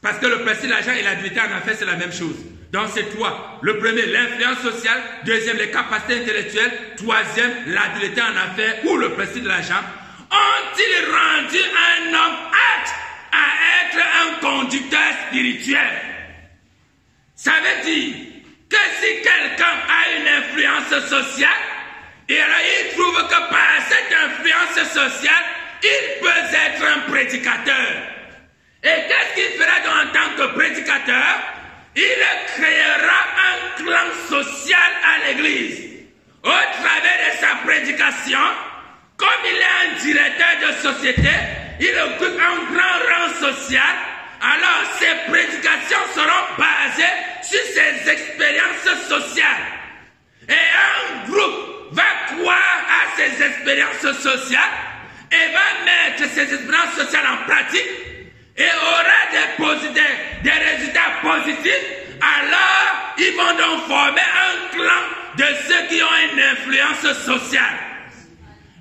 parce que le prestige de l'argent et l'habileté en affaires c'est la même chose. dans ces trois. Le premier, l'influence sociale. Deuxième, les capacités intellectuelles. Troisième, l'habileté en affaires ou le principe de l'argent. Ont-ils rendu un homme apte à être un conducteur spirituel? Ça veut dire que si quelqu'un a une influence sociale, et alors il trouve que par cette influence sociale, il peut être un prédicateur. Et qu'est-ce qu'il fera donc en tant que prédicateur? Il créera un clan social à l'église. Au travers de sa prédication, comme il est un directeur de société, il occupe un grand rang social. Alors ses prédications seront basées sur ses expériences sociales. Et un groupe va croire à ses expériences sociales et va mettre ces expériences sociales en pratique et aura des résultats positifs. Alors ils vont donc former un clan de ceux qui ont une influence sociale.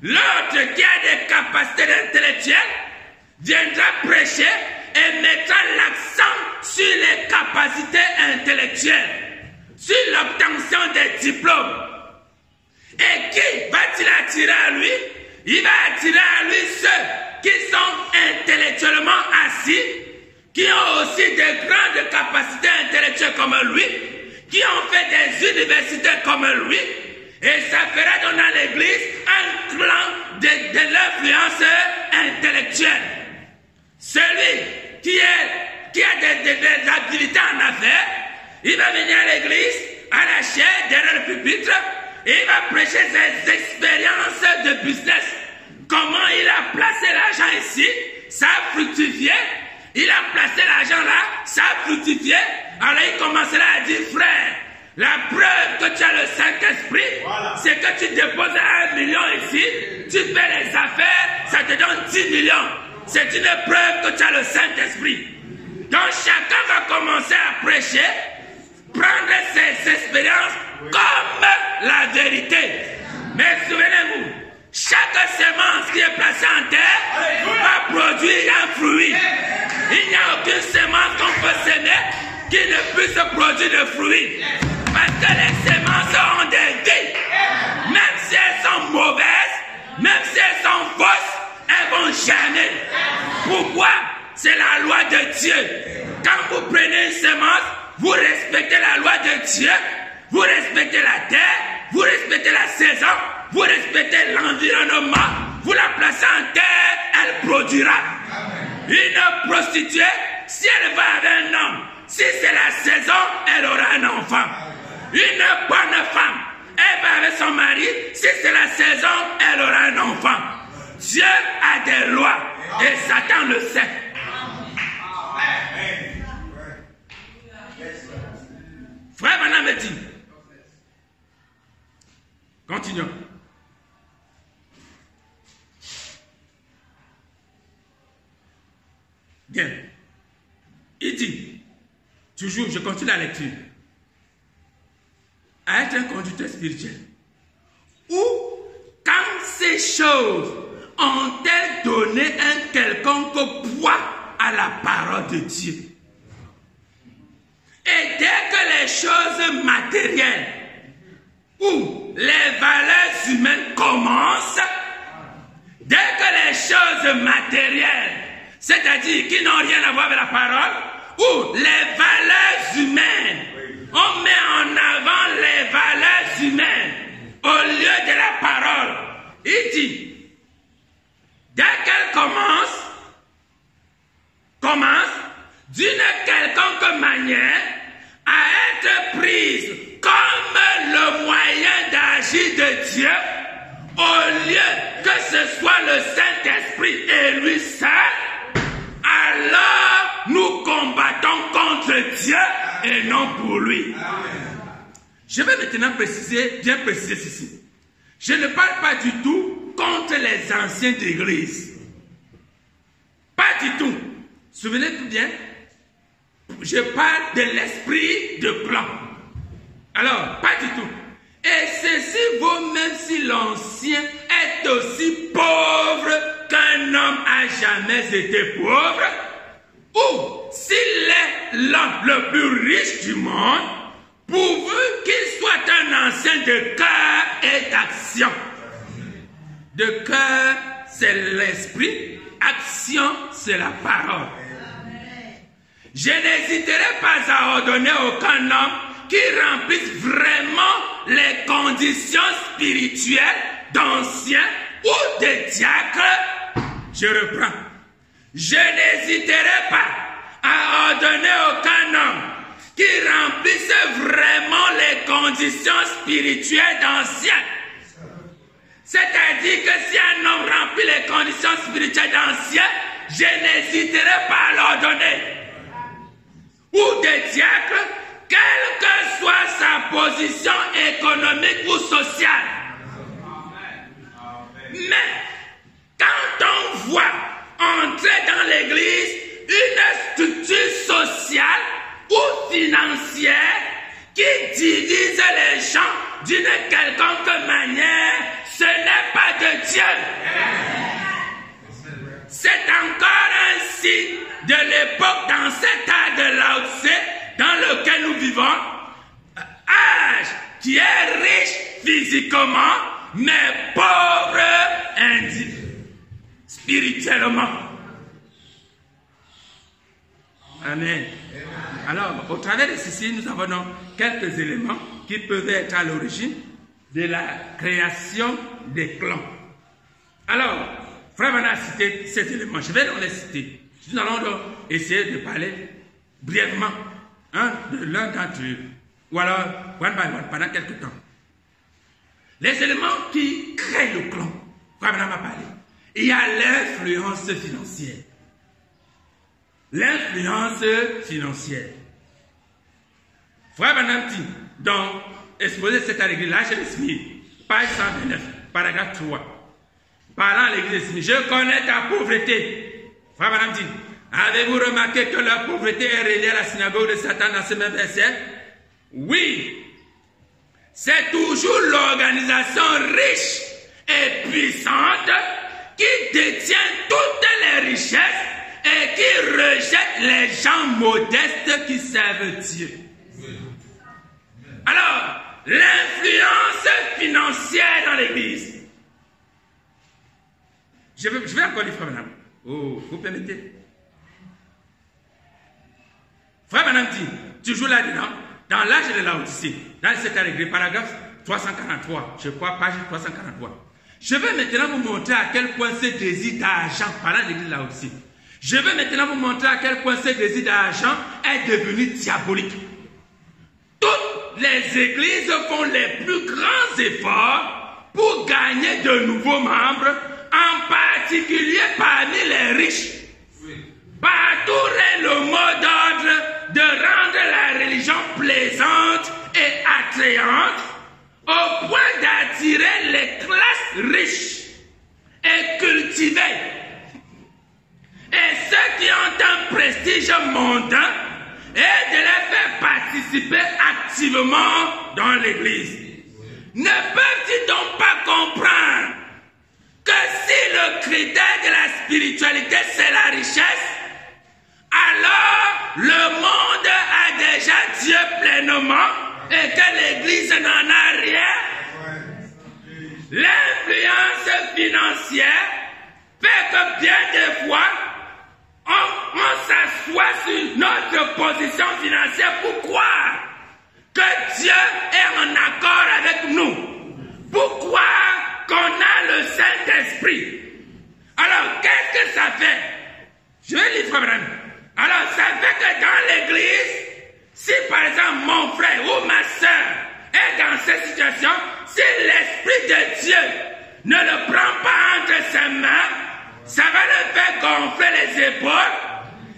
L'autre qui a des capacités intellectuelles viendra prêcher et mettra l'accent sur les capacités intellectuelles, sur l'obtention des diplômes. Et qui va-t-il attirer à lui? Il va attirer à lui ceux qui sont intellectuellement assis, qui ont aussi de grandes capacités intellectuelles comme lui, qui ont fait des universités comme lui, et ça fera donc dans l'église un clan de l'influence intellectuelle. Celui qui a des habilités en affaires, il va venir à l'église, à la chaire, derrière le pupitre, et il va prêcher ses expériences de business. Comment il a placé l'argent ici, ça a fructifié. Il a placé l'argent là, ça a fructifié. Alors il commencera à dire, frère, la preuve que tu as le Saint-Esprit, voilà, c'est que tu déposes 1 million ici, tu fais les affaires, ça te donne 10 millions. C'est une preuve que tu as le Saint-Esprit. Donc chacun va commencer à prêcher, prendre ses expériences comme la vérité. Mais souvenez-vous, chaque semence qui est placée en terre va produire un fruit. Il n'y a aucune semence qu'on peut semer qui ne puisse produire de fruits. Parce que les semences ont des vies. Même si elles sont mauvaises, même si elles sont fausses, elles vont germer. Pourquoi? C'est la loi de Dieu. Quand vous prenez une semence, vous respectez la loi de Dieu, vous respectez la terre, vous respectez la saison, vous respectez l'environnement, vous la placez en terre, elle produira. Une prostituée, si elle va avec un homme, si c'est la saison, elle aura un enfant. Une bonne femme, elle va avec son mari, si c'est la saison, elle aura un enfant. Dieu a des lois et Satan le sait. Frère Branham me dit, continuons. Bien. Il dit, toujours, je continue la lecture, à être un conducteur spirituel. Ou, quand ces choses ont-elles donné un quelconque poids à la parole de Dieu? Et dès que les choses matérielles ou les valeurs humaines commencent, dès que les choses matérielles, c'est-à-dire qui n'ont rien à voir avec la parole, ou les valeurs humaines, on met en avant les valeurs humaines au lieu de la parole. Il dit, dès qu'elle commence d'une quelconque manière à être prise comme le moyen d'agir de Dieu, au lieu que ce soit le Saint-Esprit et lui seul, alors nous combattons contre Dieu et non pour lui. Je vais maintenant bien préciser ceci. Je ne parle pas du tout contre les anciens d'église. Pas du tout. Souvenez-vous bien, je parle de l'esprit de plan. Alors, pas du tout. Et ceci vaut même si l'ancien est aussi pauvre qu'un homme a jamais été pauvre, ou s'il est l'homme le plus riche du monde, pourvu qu'il soit un ancien de cœur et d'action. De cœur, c'est l'esprit, action, c'est la parole. Je n'hésiterai pas à ordonner aucun homme qui remplisse vraiment les conditions spirituelles d'anciens ou de diacres. Je reprends. Je n'hésiterai pas à ordonner aucun homme qui remplisse vraiment les conditions spirituelles d'anciens. C'est-à-dire que si un homme remplit les conditions spirituelles d'anciens, je n'hésiterai pas à l'ordonner. Ou des diacres, quelle que soit sa position économique ou sociale. Mais quand on voit entrer dans l'église une structure sociale ou financière qui divise les gens d'une quelconque manière, ce n'est pas de Dieu. C'est encore un signe de l'époque dans cet âge de Lao Tse dans lequel nous vivons, âge qui est riche physiquement, mais pauvre spirituellement. Amen. Alors, au travers de ceci, nous avons donc quelques éléments qui peuvent être à l'origine de la création des clans. Alors, Frère Branham a cité ces éléments. Je vais donc les citer. Nous allons donc essayer de parler brièvement de l'un d'entre eux, ou alors one by one, pendant quelques temps. Les éléments qui créent le clan, Frère Branham a parlé. Il y a l'influence financière. L'influence financière. Frère Branham dit, donc, exposé cette à l'église, l'âge de Smith, page 129, paragraphe 3. Parlant à l'église de Smith, je connais ta pauvreté. Frère Branham dit, avez-vous remarqué que la pauvreté est reliée à la synagogue de Satan dans ce même verset? Oui. C'est toujours l'organisation riche et puissante qui détient toutes les richesses et qui rejette les gens modestes qui servent Dieu. Alors, l'influence financière dans l'église. Je vais encore dire, Frère Branham. Oh, vous permettez? Frère Branham dit, toujours là-dedans, dans l'âge de la Odyssée, dans le secteur écrit, paragraphe 343, je crois, page 343. Je vais maintenant vous montrer à quel point ce désir d'argent, parlant de l'église de la Odyssée, je vais maintenant vous montrer à quel point ce désir d'argent est devenu diabolique. Toutes les églises font les plus grands efforts pour gagner de nouveaux membres, en particulier parmi les riches. Partout est le mot d'ordre de rendre la religion plaisante et attrayante au point d'attirer les classes riches et cultivées et ceux qui ont un prestige mondain et de les faire participer activement dans l'église. Ne peuvent-ils donc pas comprendre que si le critère de la spiritualité c'est la richesse, alors le monde a déjà Dieu pleinement et que l'église n'en a rien? L'influence financière fait que bien des fois, on s'assoit sur notre position financière pour croire que Dieu est en accord avec nous. Pourquoi qu'on a le Saint-Esprit? Alors, qu'est-ce que ça fait? Je vais lire Frère Branham. Alors, ça fait que dans l'église, si par exemple mon frère ou ma soeur est dans cette situation, si l'Esprit de Dieu ne le prend pas entre ses mains, ça va le faire gonfler les épaules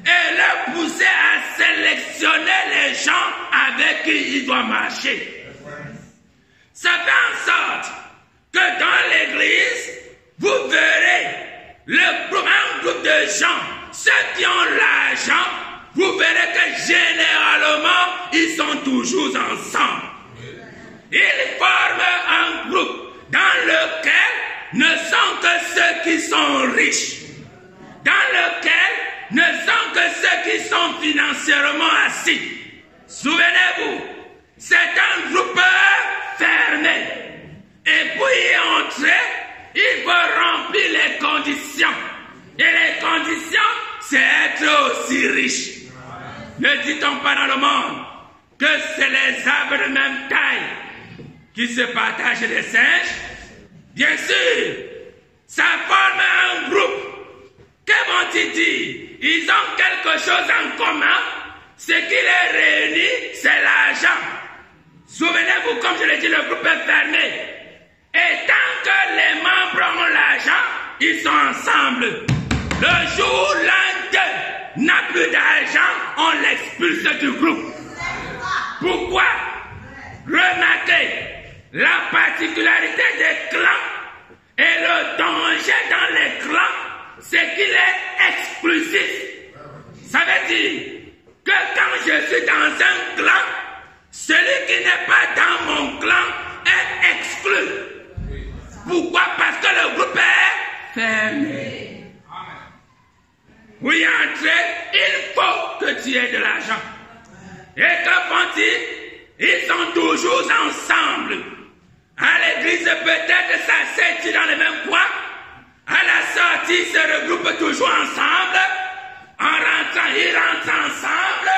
et le pousser à sélectionner les gens avec qui il doit marcher. Ça fait en sorte que dans l'église, vous verrez le grand groupe de gens, ceux qui ont l'argent, vous verrez que généralement, ils sont toujours ensemble. Ils forment un groupe dans lequel ne sont que ceux qui sont riches, dans lequel ne sont que ceux qui sont financièrement assis. Souvenez-vous, c'est un groupe fermé. Et pour y entrer, il faut remplir les conditions. Et les conditions, c'est être aussi riche. Ne dit-on pas dans le monde que c'est les arbres de même taille qui se partagent les singes? Bien sûr, ça forme un groupe. Que vont-ils dire? Ils ont quelque chose en commun. Ce qui les réunit, c'est l'argent. Souvenez-vous, comme je l'ai dit, le groupe est fermé. Et tant que les membres ont l'argent, ils sont ensemble. Le jour où l'un d'eux n'a plus d'argent, on l'expulse du groupe. Pourquoi? Remarquez, la particularité des clans et le danger dans les clans, c'est qu'il est exclusif. Ça veut dire que quand je suis dans un clan, celui qui n'est pas dans mon clan est exclu. Pourquoi? Parce que le groupe est fermé. Pour y entrer, il faut que tu aies de l'argent. Et que font-ils? Ils sont toujours ensemble. À l'église, peut-être s'asseyent dans le même coin. À la sortie, ils se regroupent toujours ensemble. En rentrant, ils rentrent ensemble.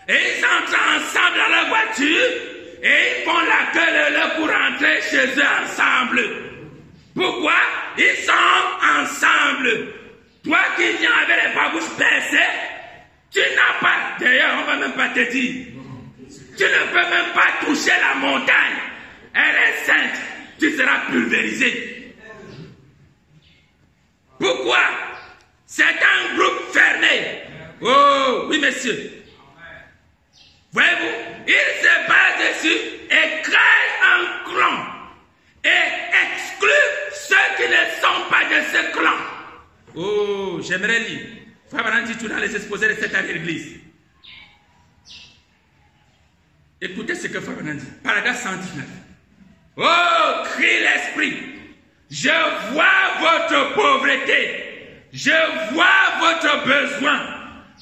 Et ils entrent ensemble dans leur voiture. Et ils font la queue pour rentrer chez eux ensemble. Pourquoi? Ils sont ensemble. Toi qui viens avec les babouches percées, tu n'as pas, d'ailleurs on ne va même pas te dire, tu ne peux même pas toucher la montagne. Elle est sainte, tu seras pulvérisé. Pourquoi? C'est un groupe fermé. Oh, oui monsieur. Voyez-vous, il se base dessus et crée un clan et exclut ceux qui ne sont pas de ce clan. Oh, j'aimerais lire. Frère Branham dit tout dans les exposés de cette année l'église. Écoutez ce que Frère Branham dit. Paragraphe 119. Oh, crie l'esprit. Je vois votre pauvreté. Je vois votre besoin.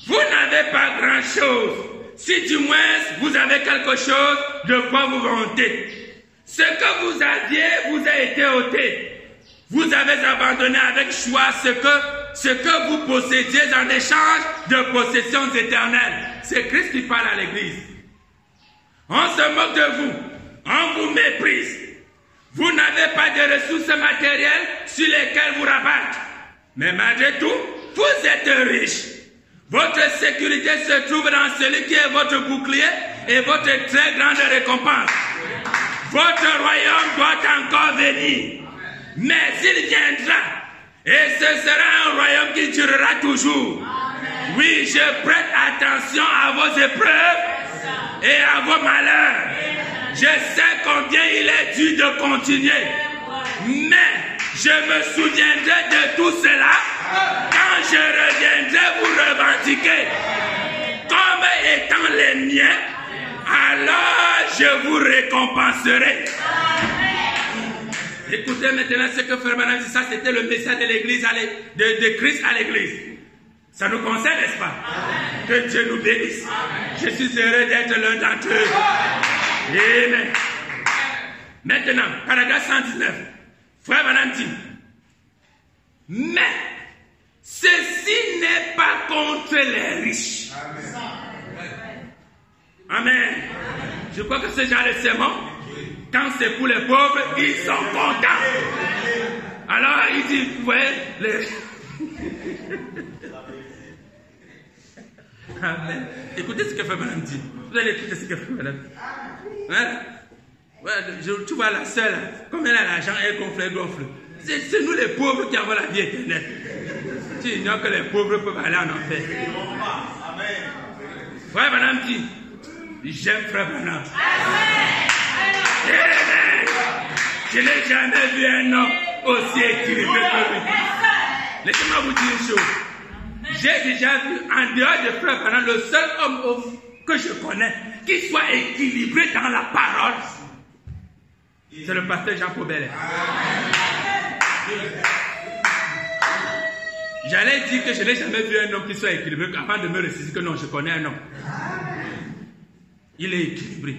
Vous n'avez pas grand-chose. Si du moins vous avez quelque chose de quoi vous vanter. Ce que vous aviez vous a été ôté. Vous avez abandonné avec choix ce que vous possédiez en échange de possessions éternelles. C'est Christ qui parle à l'église. On se moque de vous. On vous méprise. Vous n'avez pas de ressources matérielles sur lesquelles vous rabattre. Mais malgré tout, vous êtes riche. Votre sécurité se trouve dans celui qui est votre bouclier et votre très grande récompense. Votre royaume doit encore venir. Mais il viendra. Et ce sera un royaume qui durera toujours. Amen. Oui, je prête attention à vos épreuves et à vos malheurs. Amen. Je sais combien il est dur de continuer. Mais je me souviendrai de tout cela quand je reviendrai vous revendiquer comme étant les miens. Alors je vous récompenserai. Écoutez maintenant ce que Frère Branham dit, ça c'était le message de l'église, de Christ à l'église. Ça nous concerne, n'est-ce pas? Amen. Que Dieu nous bénisse. Amen. Je suis heureux d'être l'un d'entre eux. Amen. Maintenant, paragraphe 119. Frère Branham dit, mais ceci n'est pas contre les riches. Amen. Amen. Je crois que ce genre de sermon, quand c'est pour les pauvres, ils sont contents. Alors il dit, vous voyez, Amen. Écoutez ce que Frère Branham dit. Vous allez écouter ce que Frère Branham dit. Voilà. Voilà. Tu vois la sœur, comme elle a l'argent, elle gonfle. C'est nous les pauvres qui avons la vie éternelle. Tu ignores que les pauvres peuvent aller en enfer. Frère Branham dit, j'aime Frère Branham. Je n'ai jamais vu un homme aussi équilibré que lui. Laissez-moi vous dire une chose. J'ai déjà vu, en dehors de Frère Branham, le seul homme que je connais qui soit équilibré dans la parole, c'est le pasteur Jean-Paul Belair. J'allais dire que je n'ai jamais vu un homme qui soit équilibré avant de me réciter que non, je connais un homme. Il est équilibré.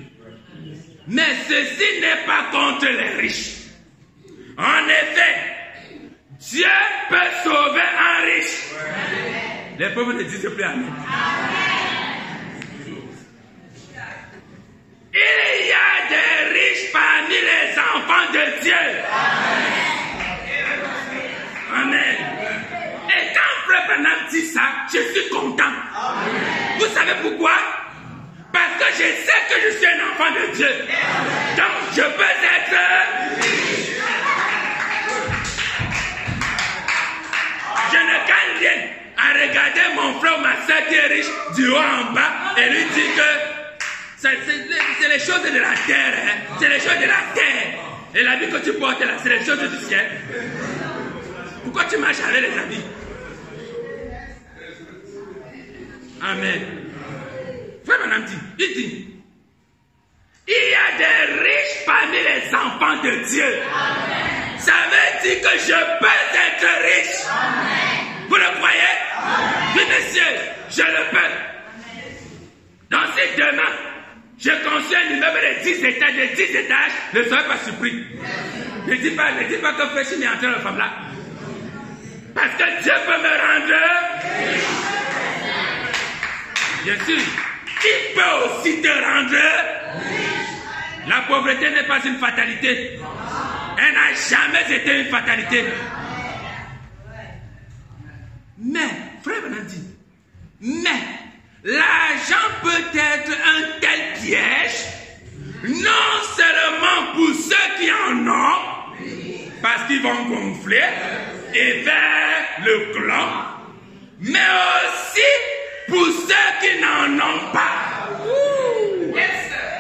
Mais ceci n'est pas contre les riches. En effet, Dieu peut sauver un riche. Les pauvres ne disent plus amen. Il y a des riches parmi les enfants de Dieu. Amen. Et quand Frère Branham dit ça, je suis content. Vous savez pourquoi? Parce que je sais que je suis un enfant de Dieu. Donc je peux être riche. Je ne gagne rien à regarder mon frère ou ma soeur qui est riche du haut en bas et lui dire que c'est les choses de la terre. Hein? C'est les choses de la terre. Et l'habit que tu portes là, c'est les choses du ciel. Pourquoi tu marches avec les habits? Amen. Frère Branham dit, il dit, il y a des riches parmi les enfants de Dieu. Amen. Ça veut dire que je peux être riche. Amen. Vous le croyez? Oui, monsieur, je le peux. Donc si demain, je construis un immeuble de 10 étages, ne soyez pas surpris. Ne dis pas que Frère Chim est en train de femme là. Parce que Dieu peut me rendre riche. Bien sûr, il peut aussi te rendre riche. La pauvreté n'est pas une fatalité. Elle n'a jamais été une fatalité. Mais, Frère Branham dit, mais l'argent peut être un tel piège, non seulement pour ceux qui en ont, parce qu'ils vont gonfler et vers le clan, mais aussi pour ceux qui n'en ont pas.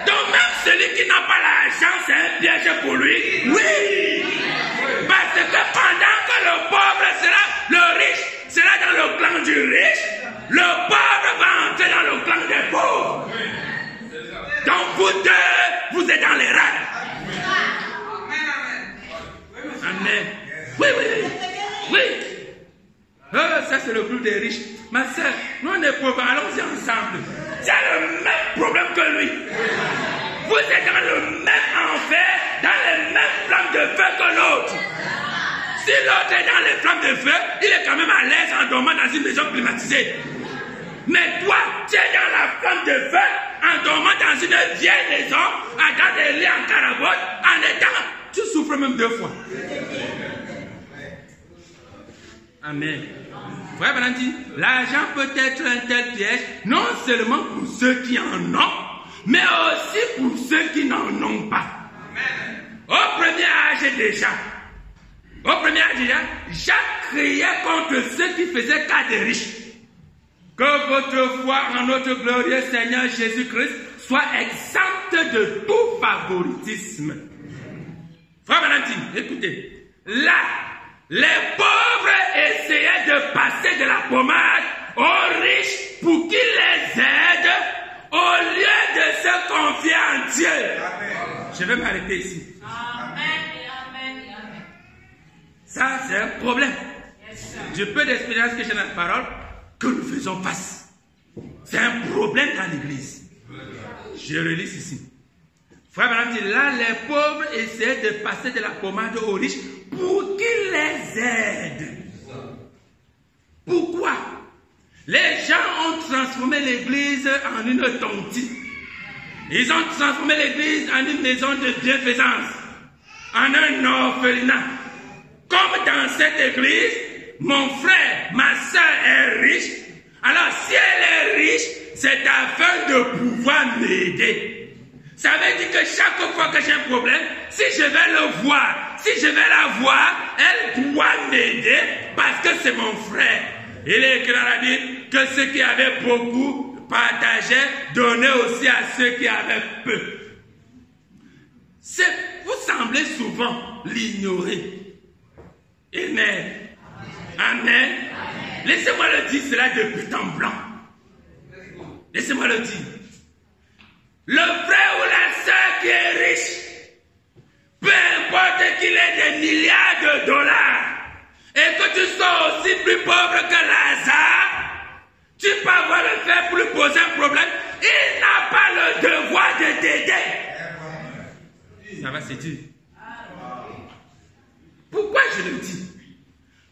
Donc même celui qui n'a pas l'argent, c'est un piège pour lui. Oui. Parce que pendant que le pauvre sera, le riche sera dans le clan du riche, le pauvre va entrer dans le clan des pauvres. Donc vous deux, vous êtes dans les rats. Amen. Oui. Ça c'est le clou des riches. Ma soeur, nous on est pauvres, allons-y ensemble. Tu as le même problème que lui. Vous êtes dans le même enfer, dans les mêmes flammes de feu que l'autre. Si l'autre est dans les flammes de feu, il est quand même à l'aise en dormant dans une maison climatisée. Mais toi, tu es dans la flamme de feu, en dormant dans une vieille maison, dans des lits en carabote, en étant... Tu souffres même 2 fois. Amen. Frère Branham dit, l'argent peut être un tel piège, non seulement pour ceux qui en ont, mais aussi pour ceux qui n'en ont pas. Amen. Au premier âge déjà, Jacques criait contre ceux qui faisaient cas des riches. Que votre foi en notre glorieux Seigneur Jésus-Christ soit exempte de tout favoritisme. Frère Branham dit, écoutez, là, les pauvres essayaient de passer de la pommade aux riches pour qu'ils les aident au lieu de se confier en Dieu. Amen. Je vais m'arrêter ici. Amen. Ça, c'est un problème. Du peu d'expérience que j'ai dans la parole, que nous faisons face. C'est un problème dans l'église. Je relis ici. Frère Branham dit, là, les pauvres essaient de passer de la pommade aux riches pour qu'ils les aident. Pourquoi? Les gens ont transformé l'église en une tontine. Ils ont transformé l'église en une maison de bienfaisance, en un orphelinat. Comme dans cette église, mon frère, ma soeur est riche. Alors si elle est riche, c'est afin de pouvoir m'aider. Ça veut dire que chaque fois que j'ai un problème, si je vais le voir, si je vais la voir, elle doit m'aider parce que c'est mon frère. Il est écrit dans la Bible que ceux qui avaient beaucoup partageaient, donnaient aussi à ceux qui avaient peu. Vous semblez souvent l'ignorer. Amen. Amen. Laissez-moi le dire cela depuis temps blanc. Laissez-moi le dire. Le frère ou la sœur qui est riche, peu importe qu'il ait des milliards de dollars, et que tu sois aussi plus pauvre que Lazare, tu peux avoir le faire pour lui poser un problème. Il n'a pas le devoir de t'aider. Ça va se dire. Pourquoi je le dis?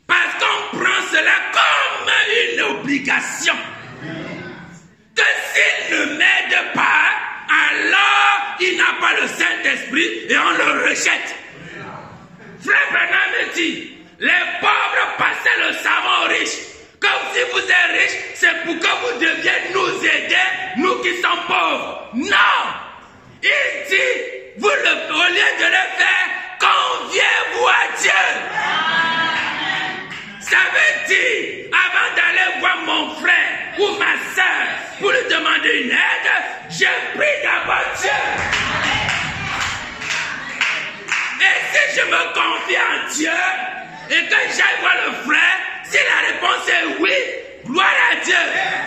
Parce qu'on prend cela comme une obligation. Que s'il ne m'aide pas, alors il n'a pas le Saint-Esprit et on le rejette. Frère Branham me dit, les pauvres passaient le savon aux riches. Comme si vous êtes riches, c'est pour que vous deviez nous aider, nous qui sommes pauvres. Non! Il dit, vous au lieu de le faire, conviez-vous à Dieu. Ça veut dire, avant d'aller voir mon frère ou ma soeur pour lui demander une aide, je prie d'abord Dieu. Et si je me confie en Dieu et que j'aille voir le frère, si la réponse est oui, gloire à Dieu.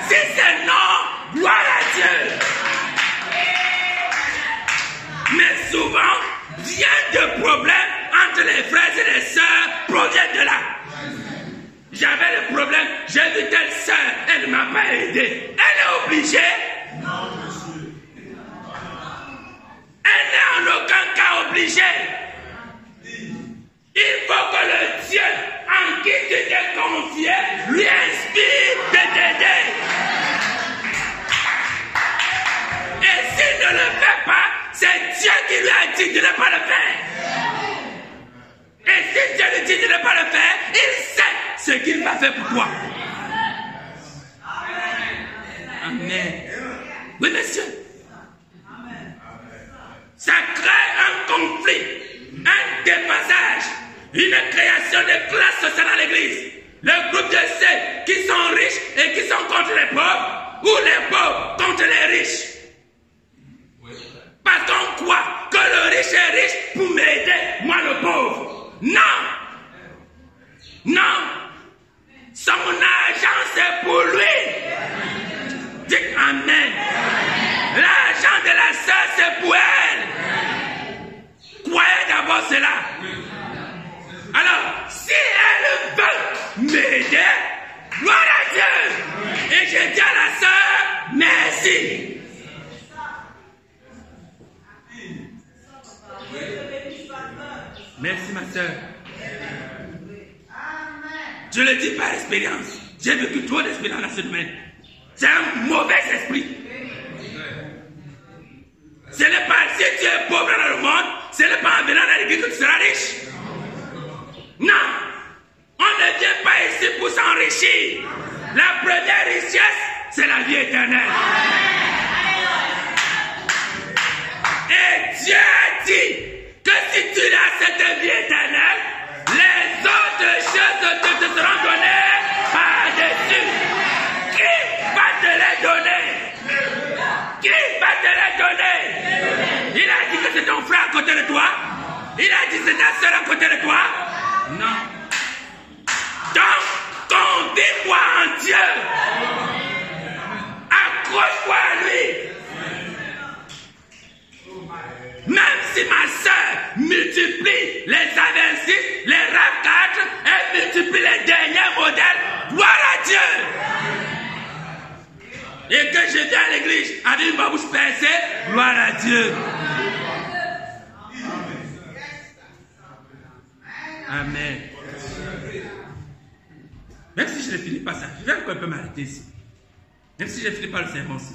Si c'est non, gloire à Dieu. Mais souvent, bien de problèmes entre les frères et les sœurs proviennent de là. J'avais le problème, j'ai vu telle sœur, elle ne m'a pas aidé. Elle est obligée. Non, monsieur. Elle n'est en aucun cas obligée. Il faut que le Dieu en qui tu t'es confié lui inspire de t'aider. Et s'il ne le fait pas, c'est Dieu qui lui a dit de ne pas le faire. Et si Dieu lui dit de ne pas le faire, il sait ce qu'il va faire pour toi. Amen. Oui, monsieur. Ça crée un conflit, un déphasage, une création de classes sociales dans l'église. Le groupe de ceux qui sont riches et qui sont contre les pauvres, ou les pauvres contre les riches. Parce qu'on croit que le riche est riche pour m'aider, moi le pauvre. Non! Non! Son argent c'est pour lui. Dites Amen. L'argent de la sœur c'est pour elle. Croyez d'abord cela. Alors, si elle veut m'aider, gloire à Dieu. Et je dis à la sœur, merci. Merci ma sœur. Je le dis par expérience. J'ai vécu trop d'expérience dans ce domaine. C'est un mauvais esprit. Ce n'est pas si tu es pauvre dans le monde, ce n'est pas en venant dans l'église que tu seras riche. Non, on ne vient pas ici pour s'enrichir. La première richesse, c'est la vie éternelle. Et Dieu a dit que si tu as cette vie éternelle, les autres choses te seront données par-dessus. Qui va te les donner? Qui va te les donner? Il a dit que c'est ton frère à côté de toi. Il a dit que c'est ta soeur à côté de toi. Non. Donc, confie-toi en Dieu. Accroche-toi à lui. Même si ma soeur multiplie les A26, les RAV4, elle multiplie les derniers modèles, gloire à Dieu. Et que je viens à l'église avec ma bouche pincée, gloire à Dieu. Amen. Même si je ne finis pas ça, je vais encore un peu m'arrêter ici. Même si je ne finis pas le sermon ici.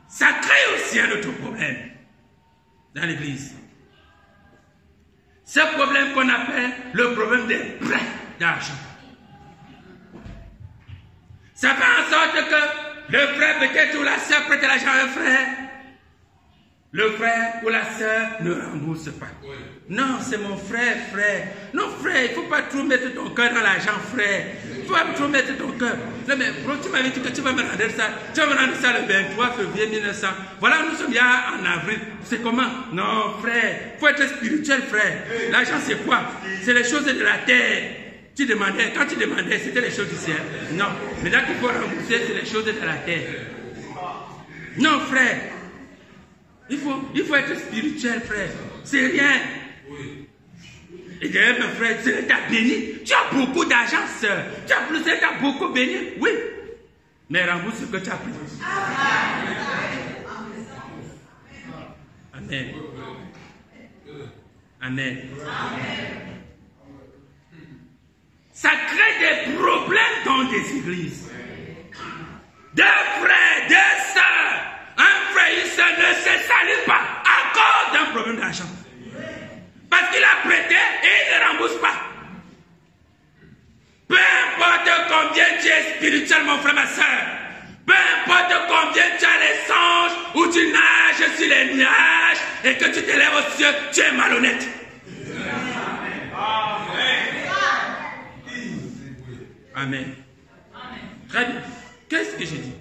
Ça crée aussi un autre problème dans l'église. Ce problème qu'on appelle le problème des prêts d'argent. Ça fait en sorte que le frère peut-être ou la soeur prête l'argent à un frère. Le frère ou la soeur ne rembourse pas. Oui. Non, c'est mon frère, frère. Non, frère, il ne faut pas trop mettre ton cœur dans l'argent, frère. Il ne faut pas trop mettre ton cœur. Non, mais bro, tu m'avais dit que tu vas me rendre ça. Tu vas me rendre ça le 23 février 1900. Voilà, nous sommes là en avril. C'est comment? Non, frère, il faut être spirituel, frère. L'argent, c'est quoi? C'est les choses de la terre. Tu demandais, quand tu demandais, c'était les choses du ciel. Non, mais là, qu'il faut rembourser, c'est les choses de la terre. Non, frère. Il faut être spirituel, frère. C'est rien. Et d'ailleurs, mon frère, c'est t'a béni. Tu as beaucoup d'argent, sœur. Tu as plus, tu as beaucoup béni. Oui. Mais rembourse ce que tu as pris. Amen. Amen. Ça crée des problèmes dans des églises. Deux frères, deux sœurs, un frère et une sœur ne se saluent pas à cause d'un problème d'argent. Parce qu'il a prêté et il ne rembourse pas. Peu importe combien tu es spirituel, mon frère, ma soeur. Peu importe combien tu as les songes ou tu nages sur les nuages et que tu t'élèves aux cieux, tu es malhonnête. Amen. Très bien. Qu'est-ce que j'ai dit?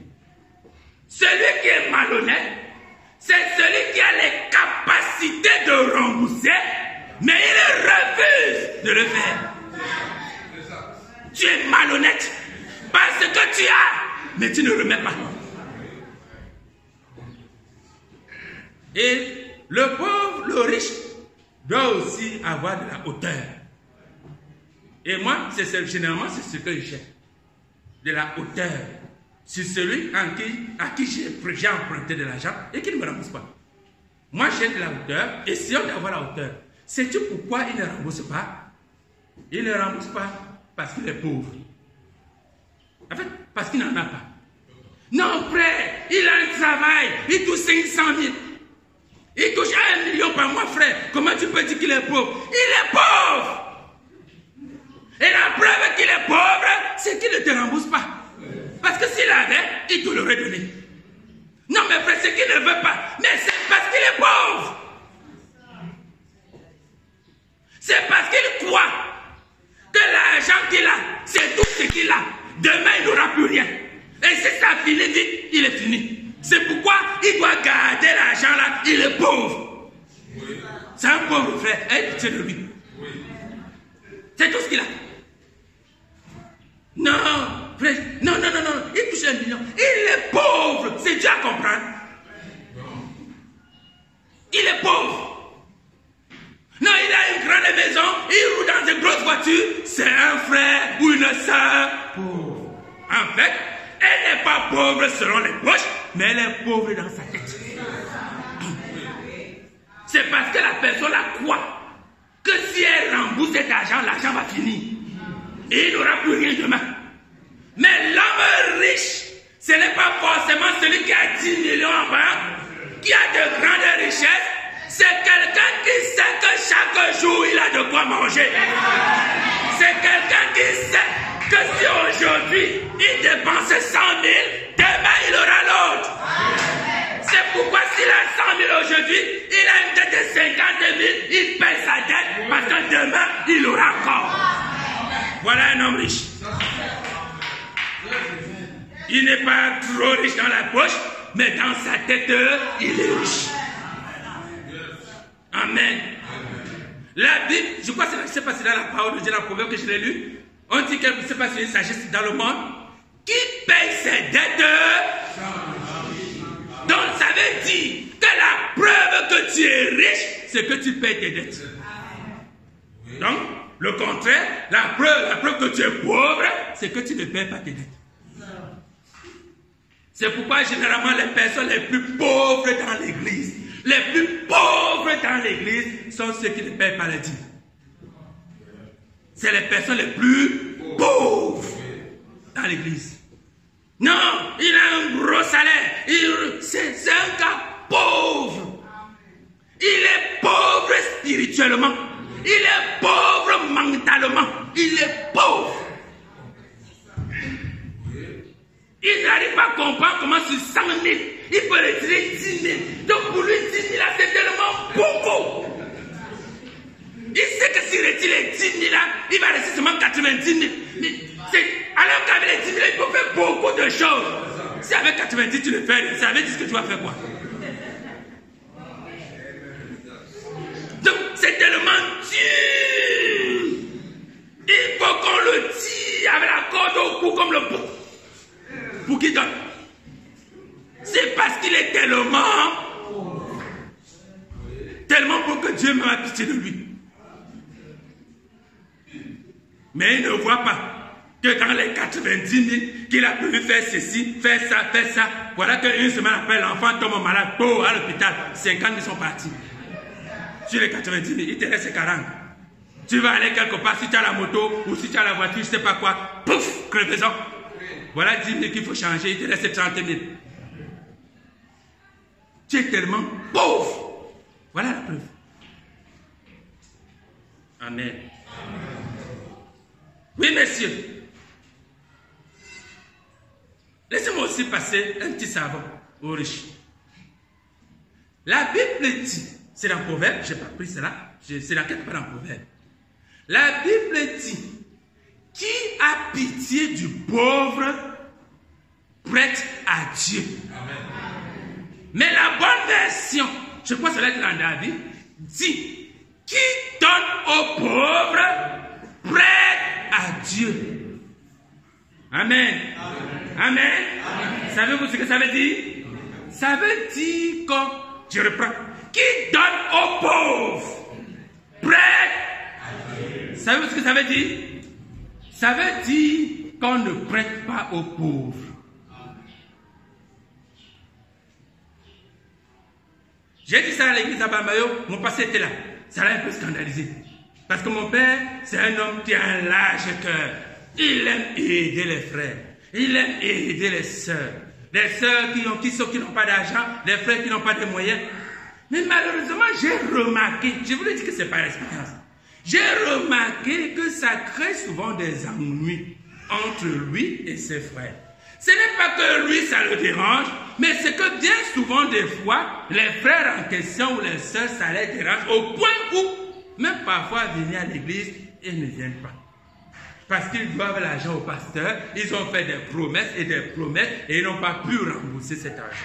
Celui qui est malhonnête, c'est celui qui a les capacités de rembourser, mais il refuse de le faire. Tu es malhonnête parce que tu as, mais tu ne remets pas. Et le pauvre, le riche, doit aussi avoir de la hauteur. Et moi, généralement, c'est ce que je cherche. De la hauteur. C'est celui à qui j'ai emprunté de l'argent et qui ne me rembourse pas. Moi, j'ai de la hauteur, essayons d'avoir la hauteur. Sais-tu pourquoi il ne rembourse pas? Il ne rembourse pas parce qu'il est pauvre. En fait, parce qu'il n'en a pas. Non, frère, il a un travail, il touche 500 000. Il touche 1 million par mois, frère. Comment tu peux dire qu'il est pauvre? Il est pauvre! Et la preuve qu'il est pauvre, c'est qu'il ne te rembourse pas. Parce que s'il avait, il te l'aurait donné. Non, mais frère, c'est qu'il ne veut pas. Mais c'est parce qu'il est pauvre. C'est parce qu'il croit que l'argent qu'il a, c'est tout ce qu'il a. Demain, il n'aura plus rien. Et si ça finit vite, il est fini. C'est pourquoi il doit garder l'argent là. Il est pauvre. C'est un pauvre frère. Aie pitié de lui. C'est tout ce qu'il a. Non, frère, non, il touche 1 million. Il est pauvre, c'est Dieu à comprendre. Il est pauvre. Non, il a une grande maison, il roule dans une grosse voiture. C'est un frère ou une sœur pauvre. En fait, elle n'est pas pauvre selon les poches, mais elle est pauvre dans sa tête. C'est parce que la personne la croit que si elle rembourse cet argent, l'argent va finir. Et il n'aura plus rien demain. Mais l'homme riche, ce n'est pas forcément celui qui a 10 millions en banque, qui a de grandes richesses. C'est quelqu'un qui sait que chaque jour, il a de quoi manger. C'est quelqu'un qui sait que si aujourd'hui, il dépense 100 000, demain, il aura l'autre. C'est pourquoi s'il a 100 000 aujourd'hui, il a une dette de 50 000, il paie sa dette parce que demain, il aura encore. Voilà un homme riche. Il n'est pas trop riche dans la poche, mais dans sa tête, il est riche. Amen. La Bible, je crois que c'est pas si dans la parole de Dieu, dans le proverbe que je l'ai lu, on dit que c'est pas si une sagesse dans le monde, qui paye ses dettes. Donc ça veut dire que la preuve que tu es riche, c'est que tu payes tes dettes. Donc, le contraire, la preuve que tu es pauvre, c'est que tu ne payes pas tes dettes. C'est pourquoi généralement les personnes les plus pauvres dans l'église, les plus pauvres dans l'église sont ceux qui ne payent pas les dîmes. C'est les personnes les plus pauvres dans l'église. Non, il a un gros salaire. C'est un gars pauvre. Il est pauvre spirituellement. Il est pauvre mentalement. Il est pauvre. Il n'arrive pas à comprendre comment sur 100 000, il peut retirer 10 000. Donc pour lui, 10 000 c'est tellement beaucoup. Il sait que s'il retire les 10 000 là, il va rester seulement 90 000. Alors qu'avec les 10 000, il peut faire beaucoup de choses. Si avec 90 tu le fais, ça veut dire que tu vas faire quoi? Donc c'est tellement dur. Il faut qu'on le tire avec la corde au cou comme le bouc. Pour qu'il donne. C'est parce qu'il est tellement pour que Dieu m'a pitié de lui. Mais il ne voit pas que dans les 90 000, qu'il a prévu faire ceci, faire ça. Voilà qu'une semaine après, l'enfant tombe malade, à l'hôpital. 50 000 sont partis. Sur les 90 000, il te reste 40. Tu vas aller quelque part, si tu as la moto ou si tu as la voiture, je ne sais pas quoi, pouf, crevaison. Voilà 10 000 qu'il faut changer, il te reste 30 000. Tu es tellement pauvre. Voilà la preuve. Amen. Oui, messieurs. Laissez-moi aussi passer un petit savon aux riches. La Bible dit, c'est dans Proverbe, je n'ai pas pris cela, c'est dans quelque part dans Proverbe. La Bible dit, qui a pitié du pauvre prête à Dieu. Amen. Mais la bonne version, je crois que cela est dans David, dit, qui donne aux pauvres prête à Dieu. Amen. Amen. Savez-vous ce que ça veut dire? Ça veut dire que, je reprends, qui donne aux pauvres prête à Dieu. Savez-vous ce que ça veut dire? Ça veut dire qu'on ne prête pas aux pauvres. J'ai dit ça à l'église à Bamayo, mon pasteur était là. Ça l'a un peu scandalisé. Parce que mon père, c'est un homme qui a un large cœur. Il aime aider les frères. Il aime aider les sœurs. Les sœurs qui n'ont pas d'argent, les frères qui n'ont pas de moyens. Mais malheureusement, j'ai remarqué, je vous le dis que ce n'est pas l'expérience. J'ai remarqué que ça crée souvent des ennuis entre lui et ses frères. Ce n'est pas que lui, ça le dérange, mais c'est que bien souvent, des fois, les frères en question ou les sœurs, ça les dérange au point où, même parfois, venir à l'église, ils ne viennent pas. Parce qu'ils doivent l'argent au pasteur, ils ont fait des promesses et ils n'ont pas pu rembourser cet argent.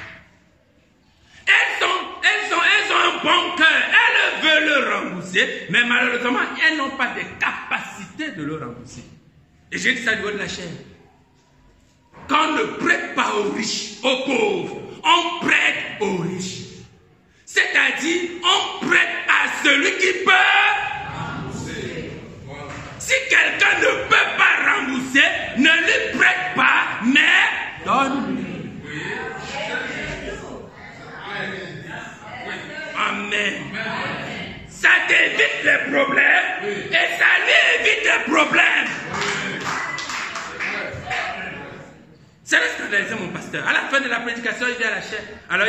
Elles ont un bon cœur, elles veulent le rembourser, mais malheureusement, elles n'ont pas de capacité de le rembourser. Et j'ai dit ça du haut de la chaîne. Qu'on ne prête pas aux riches, aux pauvres, on prête aux riches. C'est-à-dire, on prête à celui qui peut rembourser. Si quelqu'un ne peut pas rembourser, ne lui prête pas, mais donne-lui. Amen. Ça t'évite les problèmes et ça lui évite les problèmes. C'est là ce qu'a réalisé mon pasteur. À la fin de la prédication, il vient à la chaire. Alors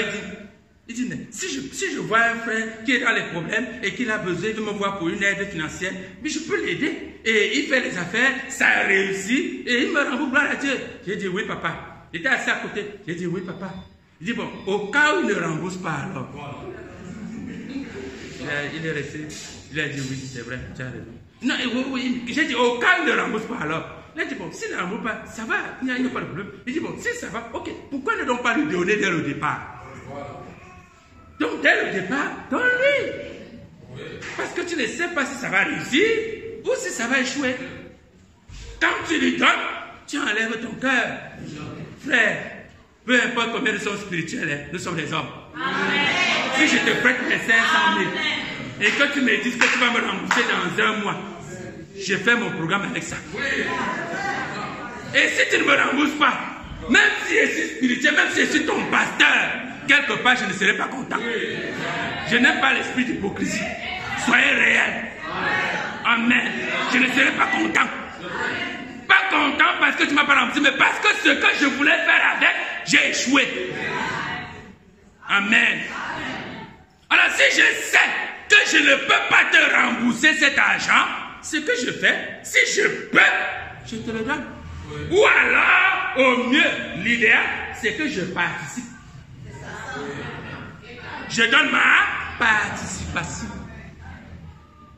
il dit, mais si je vois un frère qui est dans les problèmes et qu'il a besoin de me voir pour une aide financière, mais je peux l'aider. Et il fait les affaires, ça réussit et il me rembourse, gloire à Dieu. J'ai dit, oui papa. Il était assis à côté. J'ai dit, oui papa. Il dit, bon, au cas où il ne rembourse pas alors. Il est resté. Il a dit, oui, c'est vrai, tu as raison. Non, oui, j'ai dit, au cas où il ne rembourse pas alors. Il a dit, bon, s'il ne rembourse pas, ça va, il n'y a pas de problème. Il dit, bon, si ça va, ok, pourquoi ne donc pas lui donner dès le départ? Donc, dès le départ, donne-lui. Parce que tu ne sais pas si ça va réussir ou si ça va échouer. Quand tu lui donnes, tu enlèves ton cœur. Frère, peu importe combien nous sommes spirituels, nous sommes des hommes. Amen. Si je te prête mes 500 000 et que tu me dis que tu vas me rembourser dans un mois, je fais mon programme avec ça. Et si tu ne me rembourses pas, même si je suis spirituel, même si je suis ton pasteur, quelque part je ne serai pas content. Je n'aime pas l'esprit d'hypocrisie. Soyez réels. Amen. Je ne serai pas content. Pas content parce que tu ne m'as pas remboursé, mais parce que ce que je voulais faire avec, j'ai échoué. Amen. Alors si je sais que je ne peux pas te rembourser cet argent, ce que je fais, si je peux, je te le donne. Ou alors, au mieux, l'idéal, c'est que je participe. Je donne ma participation.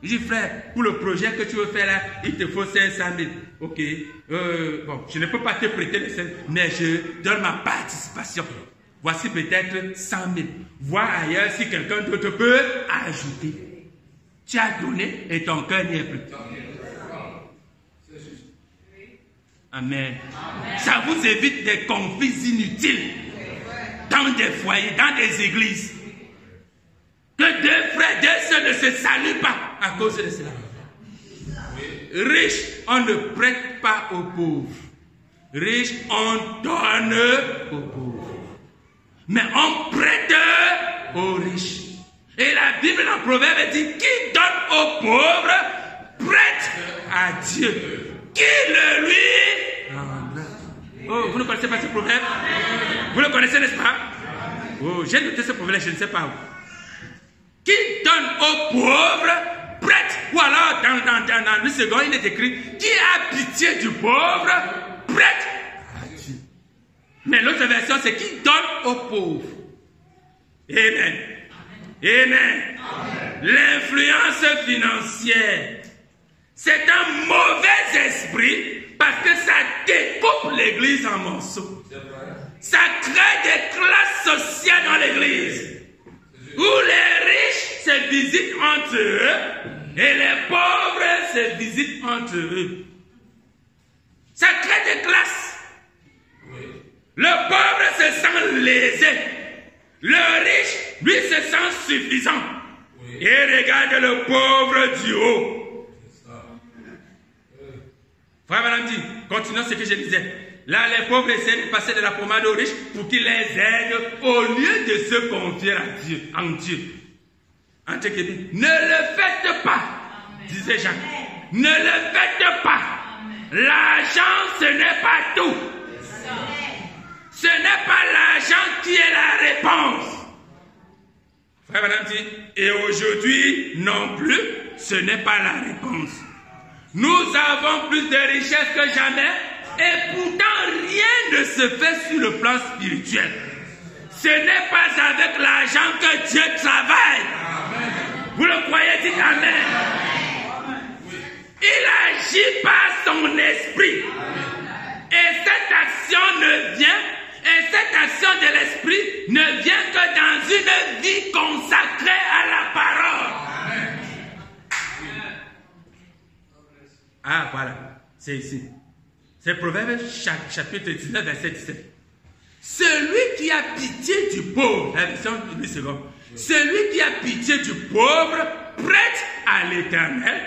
Je dis, frère, pour le projet que tu veux faire là, il te faut 500 000. Ok, bon, je ne peux pas te prêter les 5 000, mais je donne ma participation. Voici peut-être 100 000. Vois ailleurs si quelqu'un d'autre peut ajouter. Tu as donné et ton cœur n'y est plus. Amen. Amen. Ça vous évite des conflits inutiles dans des foyers, dans des églises. Que deux frères, deux sœurs ne se saluent pas à cause de cela. riche, on ne prête pas aux pauvres. Riche, on donne aux pauvres. Mais on prête aux riches. Et la Bible dans Proverbe dit, qui donne aux pauvres, prête à Dieu. Qui le lui rendra. Oh, vous ne connaissez pas ce proverbe? Vous le connaissez, n'est-ce pas? Oh, j'ai noté ce proverbe, je ne sais pas où. Qui donne aux pauvres, prête. Ou alors, dans le second, il est écrit, qui a pitié du pauvre, prête à Dieu. Mais l'autre version, c'est qui donne aux pauvres. Amen. Amen. L'influence financière, c'est un mauvais esprit parce que ça découpe l'église en morceaux. Ça crée des classes sociales dans l'église où les riches se visitent entre eux et les pauvres se visitent entre eux. Ça crée des classes. Le pauvre se sent lésé. Le riche, lui, se sent suffisant. Et regarde le pauvre du haut. Frère Madame dit, continuons ce que je disais. Là, les pauvres essaient de passer de la pommade aux riches pour qu'ils les aident au lieu de se confier à Dieu, en Dieu. Entre guillemets, ne le faites pas, disait Jacques. Ne le faites pas. L'argent, ce n'est pas tout. Ce n'est pas l'argent qui est la réponse. Frère Madame dit, et aujourd'hui non plus, ce n'est pas la réponse. Nous avons plus de richesses que jamais et pourtant rien ne se fait sur le plan spirituel. Ce n'est pas avec l'argent que Dieu travaille. Amen. Vous le croyez, dites Amen. Amen. Il agit par son esprit. Et cette action ne vient, et cette action de l'esprit ne vient que dans une vie consacrée à la parole. Amen. Ah, voilà, c'est ici. C'est Proverbe chapitre 19, verset 17. Celui qui a pitié du pauvre, la version du second, celui qui a pitié du pauvre prête à l'Éternel,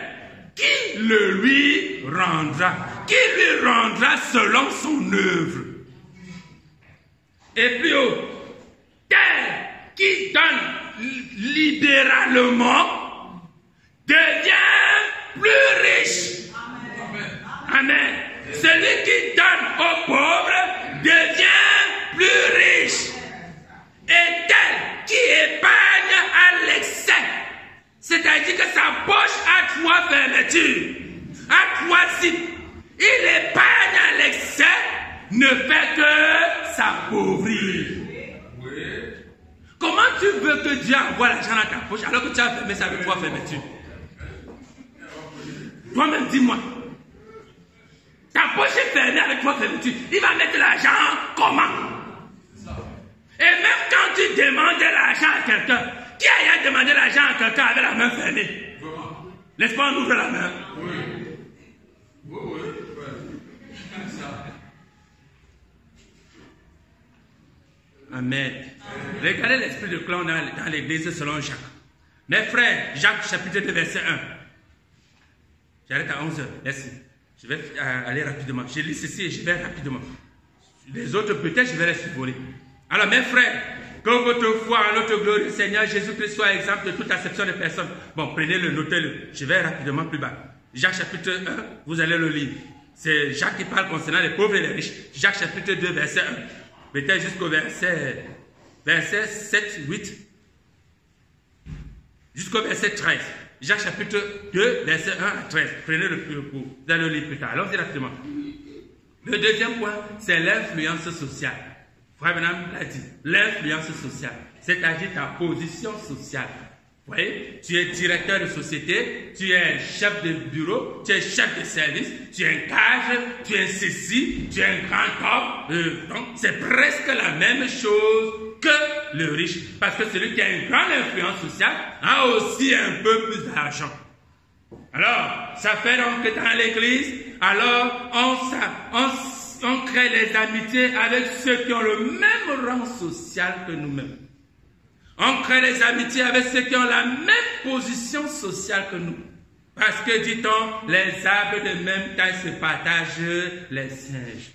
qui le lui rendra, qui lui rendra selon son œuvre. Et plus haut, tel qui donne libéralement devient plus riche. Amen. Celui qui donne aux pauvres devient plus riche. Et tel qui épargne à l'excès, c'est-à-dire que sa poche a trois fermetures, a trois zips. Il épargne à l'excès, ne fait que s'appauvrir. Comment tu veux que Dieu envoie l'argent dans ta poche alors que tu as fermé ça avec trois fermetures? Toi-même, dis-moi. Ta poche est fermée avec trois fermetures. Il va mettre l'argent comment? Et même quand tu demandes l'argent à quelqu'un, qui a demandé l'argent à quelqu'un avec la main fermée? N'est-ce pas, on ouvre la main? Oui. Amen. Regardez l'esprit de clan dans l'église selon Jacques. Mes frères, Jacques chapitre 2 verset 1. J'arrête à 11h. Merci. Je vais aller rapidement. Je lis ceci et je vais rapidement. Les autres peut-être je vais les survoler. Alors mes frères, que votre foi en notre glorieux Seigneur Jésus-Christ soit exemple de toute acception de personnes. Bon, prenez-le, notez-le. Je vais rapidement plus bas. Jacques chapitre 1, vous allez le lire. C'est Jacques qui parle concernant les pauvres et les riches. Jacques chapitre 2 verset 1. Peut-être jusqu'au verset 7, 8. Jusqu'au verset 13. Jacques chapitre 2, verset 1 à 13. Prenez-le pour vous allez le lire plus tard. Allons-y rapidement. Le deuxième point, c'est l'influence sociale. Frère Benham l'a dit. L'influence sociale, c'est-à-dire ta position sociale. Vous voyez, tu es directeur de société, tu es chef de bureau, tu es chef de service, tu es un cage, tu es un ceci, tu es un grand homme. Donc, c'est presque la même chose que le riche. Parce que celui qui a une grande influence sociale a aussi un peu plus d'argent. Alors, ça fait donc que dans l'église, alors on crée les amitiés avec ceux qui ont le même rang social que nous-mêmes. On crée les amitiés avec ceux qui ont la même position sociale que nous. Parce que, dit-on, les arbres de même taille se partagent les singes.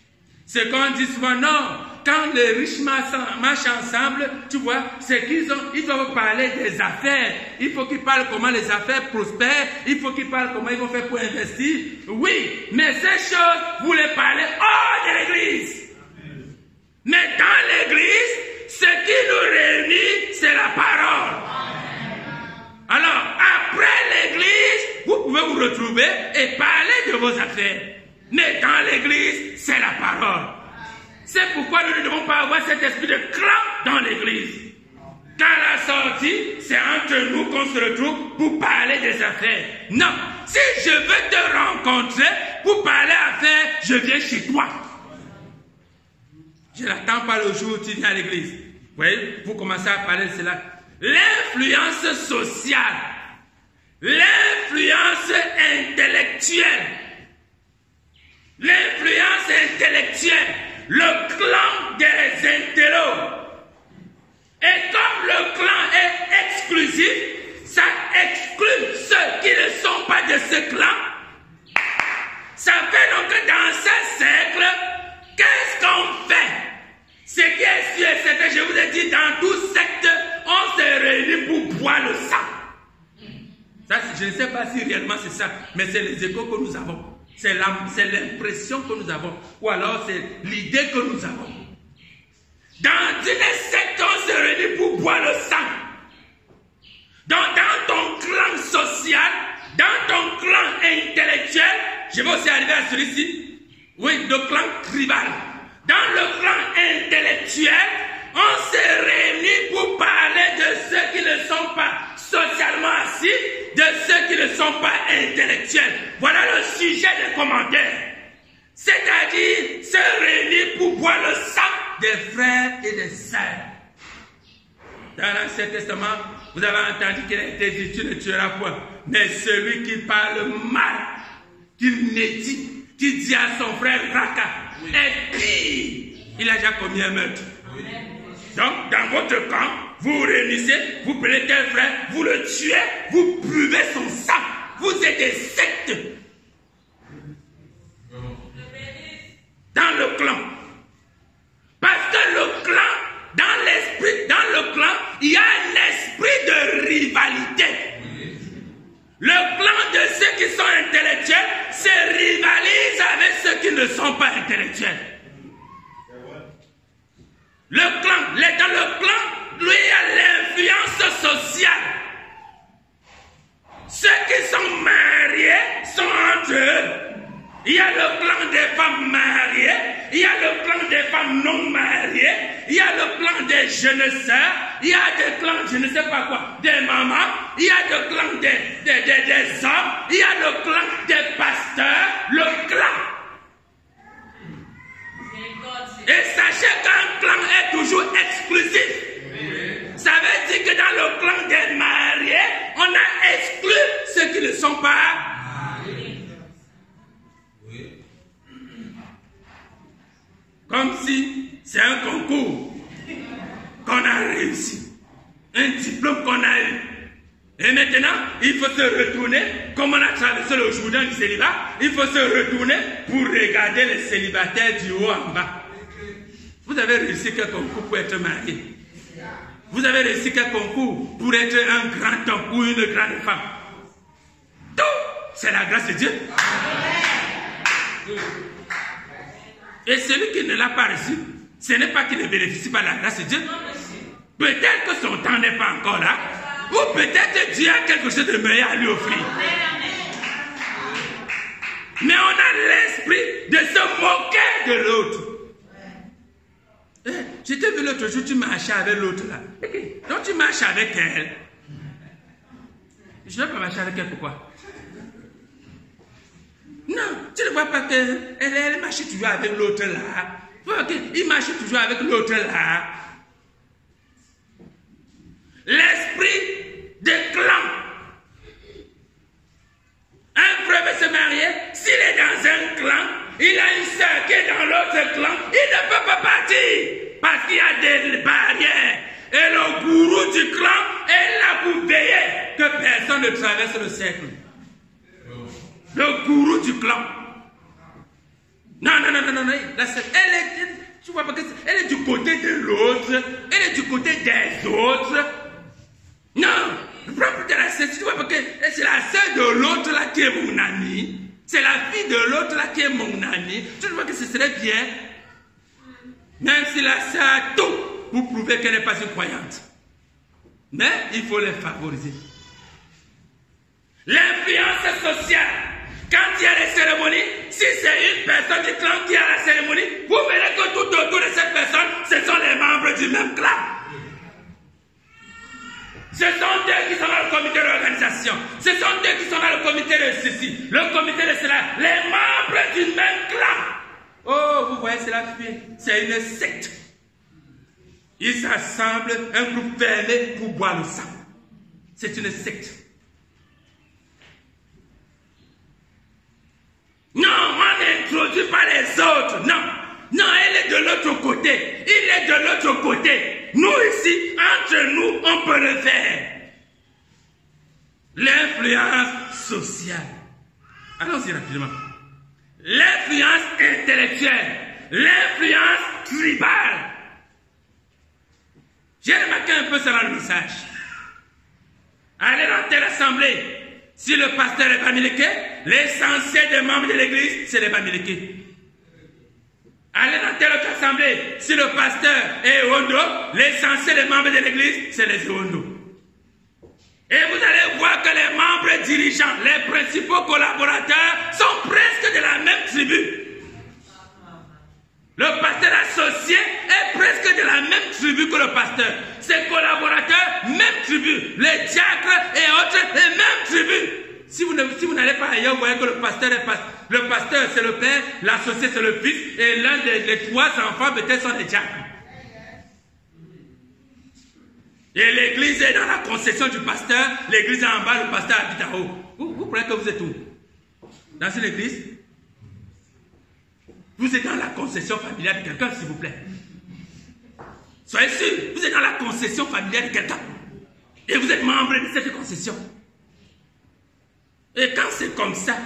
C'est qu'on dit souvent, non, quand les riches marchent ensemble, tu vois, c'est qu'ils doivent parler des affaires. Il faut qu'ils parlent comment les affaires prospèrent. Il faut qu'ils parlent comment ils vont faire pour investir. Oui, mais ces choses, vous les parlez hors de l'église. Mais dans l'église, ce qui nous réunit, c'est la parole. Alors, après l'église, vous pouvez vous retrouver et parler de vos affaires. Mais dans l'église, c'est la parole. C'est pourquoi nous ne devons pas avoir cet esprit de crainte dans l'église. Quand la sortie, c'est entre nous qu'on se retrouve pour parler des affaires. Non, si je veux te rencontrer pour parler affaires, je viens chez toi. Je n'attends pas le jour où tu viens à l'église. Vous voyez, vous commencez à parler de cela. L'influence sociale, l'influence intellectuelle, le clan des intellos. Et comme le clan est exclusif, ça exclut ceux qui ne sont pas de ce clan. Ça fait donc que dans ce cercle, qu'est-ce qu'on fait? Ce qui est sûr et certain, je vous ai dit, dans tout secte, on se réunit pour boire le sang. Ça, je ne sais pas si réellement c'est ça, mais c'est les échos que nous avons. C'est l'impression que nous avons. Ou alors c'est l'idée que nous avons. Dans une secte, on se réunit pour boire le sang. Donc dans ton clan social, dans ton clan intellectuel, je vais aussi arriver à celui-ci. Oui, le clan tribal. Dans le clan intellectuel, on se réunit pour parler de ceux qui ne sont pas socialement assis, de ceux qui ne sont pas intellectuels. Voilà le sujet des commentaires. C'est-à-dire se réunir pour boire le sang des frères et des sœurs. Dans l'Ancien Testament, vous avez entendu qu'il a été dit, tu ne tueras point. Mais celui qui parle mal, qui médit, qui dit à son frère Raka, est pire. Il a déjà commis un meurtre. Donc, dans votre camp, vous vous réunissez, vous prenez tel frère, vous le tuez, vous buvez son sang. Vous êtes des sectes. Dans le clan. Parce que le clan, dans l'esprit, dans le clan, il y a un esprit de rivalité. Le clan de ceux qui sont intellectuels se rivalise avec ceux qui ne sont pas intellectuels. Le clan, dans le clan, lui, il y a l'influence sociale. Ceux qui sont mariés sont entre eux. Il y a le clan des femmes mariées, il y a le clan des femmes non mariées, il y a le clan des jeunes sœurs, il y a des clans, je ne sais pas quoi, des mamans, il y a le clan des hommes, il y a le clan des pasteurs, le clan. Et sachez qu'un clan est toujours exclusif. Ça veut dire que dans le clan des mariés, on a exclu ceux qui ne sont pas. Comme si c'est un concours qu'on a réussi, un diplôme qu'on a eu. Et maintenant, il faut se retourner, comme on a traversé le Jourdain du célibat, il faut se retourner pour regarder les célibataires du haut en bas. Vous avez réussi quel concours pour être marié? Vous avez réussi quel concours pour être un grand homme ou une grande femme? Tout, c'est la grâce de Dieu. Et celui qui ne l'a pas reçu, ce n'est pas qu'il ne bénéficie pas de la grâce de Dieu. Peut-être que son temps n'est pas encore là, ou peut-être que Dieu a quelque chose de meilleur à lui offrir. Mais on a l'esprit de se moquer de l'autre. Je t'ai vu l'autre jour, tu marchais avec l'autre là. Donc tu marches avec elle. Je ne vais pas marcher avec elle, pourquoi? Non, tu ne vois pas qu'elle marche toujours avec l'autre là. Il marche toujours avec l'autre là. L'esprit de clan. Un frère veut se marier, s'il est dans un clan, il a une sœur qui est dans l'autre clan, il ne peut pas partir parce qu'il y a des barrières. Et le gourou du clan est là pour veiller que personne ne traverse le cercle. le gourou du clan. Non. Tu vois, parce qu'elle est du côté de l'autre, elle est du côté des autres. Non, le propre de la sœur, tu vois, parce que c'est la sœur de l'autre là qui est mon amie. C'est la fille de l'autre là qui est mon amie. Tu vois que ce serait bien, même si la sœur a tout pour prouver qu'elle n'est pas une croyante. Mais il faut les favoriser. L'influence sociale. Quand il y a les cérémonies, si c'est une personne du clan qui a la cérémonie, vous verrez que tout autour de cette personne, ce sont les membres du même clan. Ce sont eux qui sont dans le comité d'organisation. Ce sont eux qui sont dans le comité de ceci, le comité de cela, les membres du même clan. Oh, vous voyez, c'est la fuite. C'est une secte. Ils s'assemblent, un groupe fermé pour boire le sang. C'est une secte. Non, on n'introduit pas les autres. Non, elle est de l'autre côté. Il est de l'autre côté. Nous ici, entre nous, on peut le faire. L'influence sociale. Allons-y rapidement. L'influence intellectuelle. L'influence tribale. J'ai remarqué un peu ça dans le message. Allez dans telle assemblée. Si le pasteur est bamileke, l'essentiel des membres de l'église, c'est les bamileke. Allez dans telle autre assemblée. Si le pasteur est Ewondo, l'essentiel des membres de l'église, c'est les Ewondo. Et vous allez voir que les membres dirigeants, les principaux collaborateurs, sont presque de la même tribu. Le pasteur associé est presque de la même tribu que le pasteur. Ses collaborateurs, même tribu. Les diacres et autres, les mêmes tribus. Si vous n'allez pas ailleurs, vous voyez que le pasteur c'est le père, l'associé c'est le fils, et l'un des trois enfants peut-être sont les diacres. Et l'église est dans la concession du pasteur, l'église est en bas, le pasteur habite en haut. Vous croyez que vous êtes où? Dans une église? Vous êtes dans la concession familiale de quelqu'un, s'il vous plaît. Soyez sûr, vous êtes dans la concession familiale de quelqu'un. Et vous êtes membre de cette concession. Et quand c'est comme ça,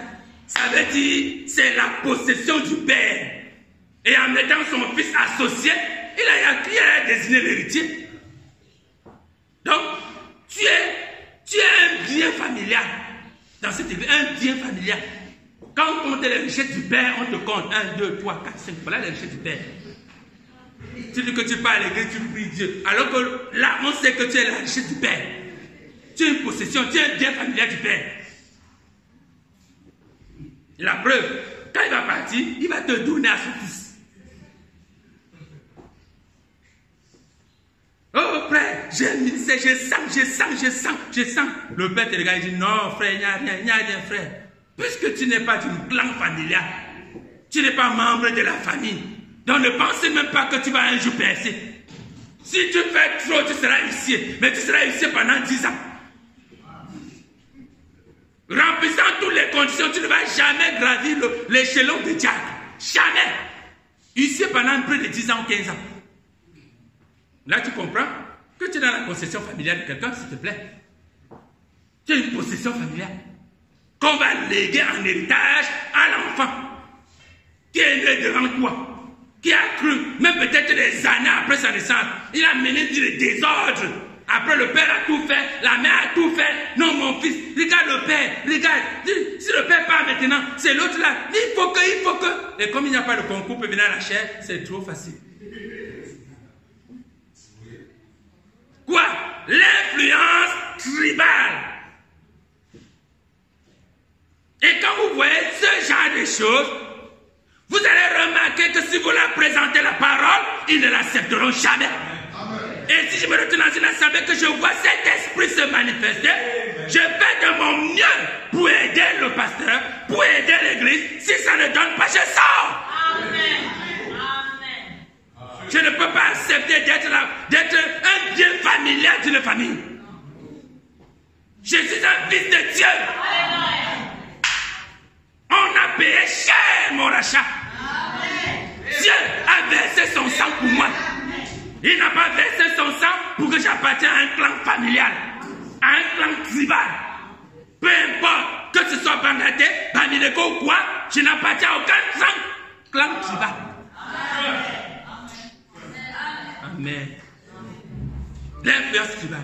ça veut dire c'est la possession du père. Et en mettant son fils associé, il a désigné l'héritier. Donc, tu es un bien familial. Dans cette église, un bien familial. Quand on compte les richesses du père, on te compte 1, 2, 3, 4, 5. Voilà les richesses du père. Tu dis que tu pars à l'église, tu pries Dieu. Alors que là, on sait que tu es la richesse du père. Tu es une possession, tu es un bien familial du père. Et la preuve, quand il va partir, il va te donner à son fils. Oh frère, j'ai un ministère, je sens. Le père te regarde et dit non frère, il n'y a rien frère. Puisque tu n'es pas d'une clan familial, tu n'es pas membre de la famille, donc ne pense même pas que tu vas un jour percer. Si tu fais trop, tu seras huissier, mais tu seras huissier pendant 10 ans. Remplissant toutes les conditions, tu ne vas jamais gravir l'échelon de diacre. Jamais. Huissier pendant plus de 10 ans ou 15 ans. Là, tu comprends que tu es dans la possession familiale de quelqu'un, s'il te plaît. Tu as une possession familiale qu'on va léguer en héritage à l'enfant qui est né devant toi, qui a cru, même peut-être des années après sa naissance, il a mené du désordre. Après, le père a tout fait, la mère a tout fait. Non, mon fils, regarde le père, regarde. Si le père part maintenant, c'est l'autre là. Il faut que. Et comme il n'y a pas de concours pour venir à la chair, c'est trop facile. Quoi? L'influence tribale. Et quand vous voyez ce genre de choses, vous allez remarquer que si vous leur présentez la parole, ils ne l'accepteront jamais. Et si je me retrouve dans une assemblée que je vois cet esprit se manifester, je fais de mon mieux pour aider le pasteur, pour aider l'église. Si ça ne donne pas, je sors. Amen. Je ne peux pas accepter d'être un bien familial d'une famille. Je suis un fils de Dieu. On a payé cher mon rachat. Dieu a versé son sang pour moi. Il n'a pas versé son sang pour que j'appartienne à un clan familial, à un clan tribal. Peu importe. que ce soit Bangladesh, Bamileko ou quoi, je n'appartiens à aucun clan tribal. Amen. L'influence tribale.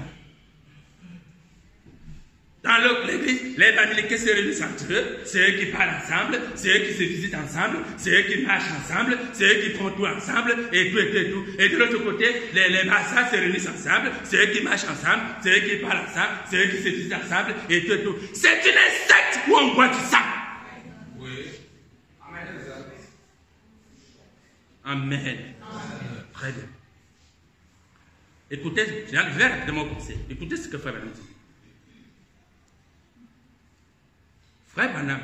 Dans l'église, les Bamilekés se réunissent entre eux, c'est eux qui parlent ensemble, c'est eux qui se visitent ensemble, c'est eux qui marchent ensemble, c'est eux qui font tout ensemble, et tout, et tout, et tout. Et de l'autre côté, les Bassas se réunissent ensemble, c'est eux qui marchent ensemble, c'est eux qui parlent ensemble, c'est eux qui se visitent ensemble, et tout, et tout. C'est une secte où on boit du sang. Oui. Amen. Très bien. Écoutez, je vais rapidement commencer. Écoutez ce que Frère Branham dit. Frère Branham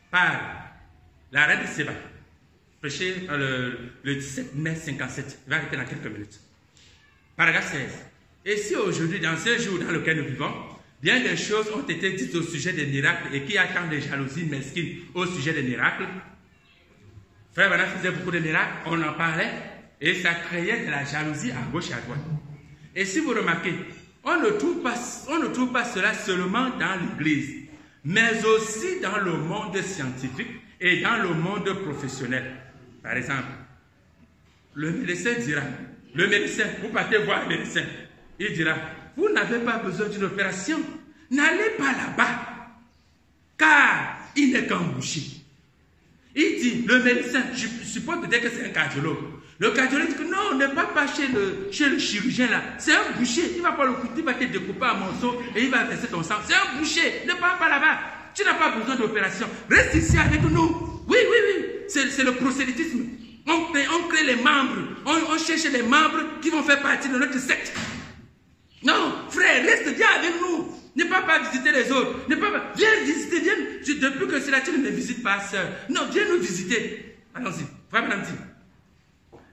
parle la reine de Séba, prêché le 17 mai 57. Il va arrêter dans quelques minutes. Paragraphe 16. Et si aujourd'hui, dans ce jour dans lequel nous vivons, bien des choses ont été dites au sujet des miracles et qui attendent des jalousies mesquines au sujet des miracles, Frère Branham faisait beaucoup de miracles, on en parlait, et ça créait de la jalousie à gauche et à droite. Et si vous remarquez, on ne trouve pas cela seulement dans l'Église, mais aussi dans le monde scientifique et dans le monde professionnel. Par exemple, le médecin dira, vous partez voir le médecin, il dira, vous n'avez pas besoin d'une opération, n'allez pas là-bas, car il n'est qu'un boucher. Il dit, le médecin, je suppose peut-être que c'est un cardiologue. Le cardiologue dit que non, ne va pas chez le chirurgien là. C'est un boucher. Il va pas le couper, il va te découper en morceaux et il va verser ton sang. C'est un boucher. Ne pars pas là-bas. Tu n'as pas besoin d'opération. Reste ici avec nous. Oui. C'est le prosélytisme. On crée les membres. On cherche les membres qui vont faire partie de notre secte. Non, frère, reste, viens avec nous. Ne pas visiter les autres. Viens visiter, viens. Depuis que c'est là, tu ne me visites pas, sœur. Non, viens nous visiter. Allons-y. Frère Branham dit.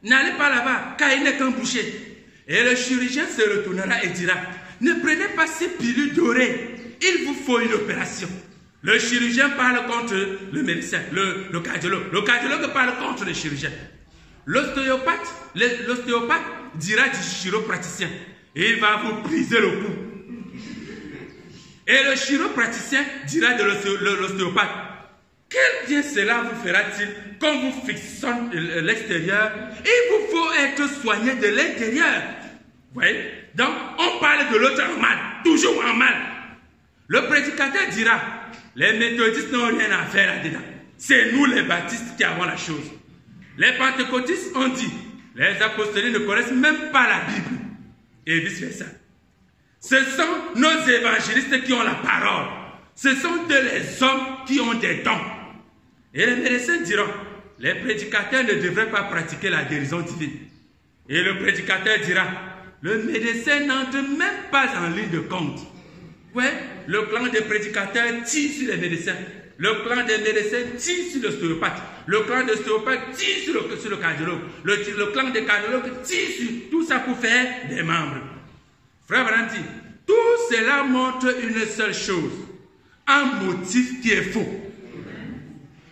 N'allez pas là-bas, car il n'est qu'un boucher. Et le chirurgien se retournera et dira, ne prenez pas ces pilules dorées, il vous faut une opération. Le chirurgien parle contre le médecin, le cardiologue. Le cardiologue parle contre le chirurgien. L'ostéopathe dira du chiropraticien, et il va vous briser le cou. Et le chiropraticien dira de l'ostéopathe, quel bien cela vous fera-t-il quand vous fixez l'extérieur? Il vous faut être soigné de l'intérieur. Vous voyez? Donc, on parle de l'autre en mal, toujours en mal. Le prédicateur dira, les méthodistes n'ont rien à faire là-dedans. C'est nous les baptistes qui avons la chose. Les pentecôtistes ont dit, les apostoliques ne connaissent même pas la Bible. Et vice-versa. Ce sont nos évangélistes qui ont la parole. Ce sont les hommes qui ont des dons. Et les médecins diront, les prédicateurs ne devraient pas pratiquer la guérison divine. Et le prédicateur dira, le médecin n'entre même pas en ligne de compte. Ouais, le clan des prédicateurs tire sur les médecins. Le clan des médecins tire sur l'ostéopathe. Le clan des ostéopathes tire sur le cardiologue. Le clan des cardiologues tire sur tout ça pour faire des membres. Frère Branham dit, tout cela montre une seule chose, un motif qui est faux.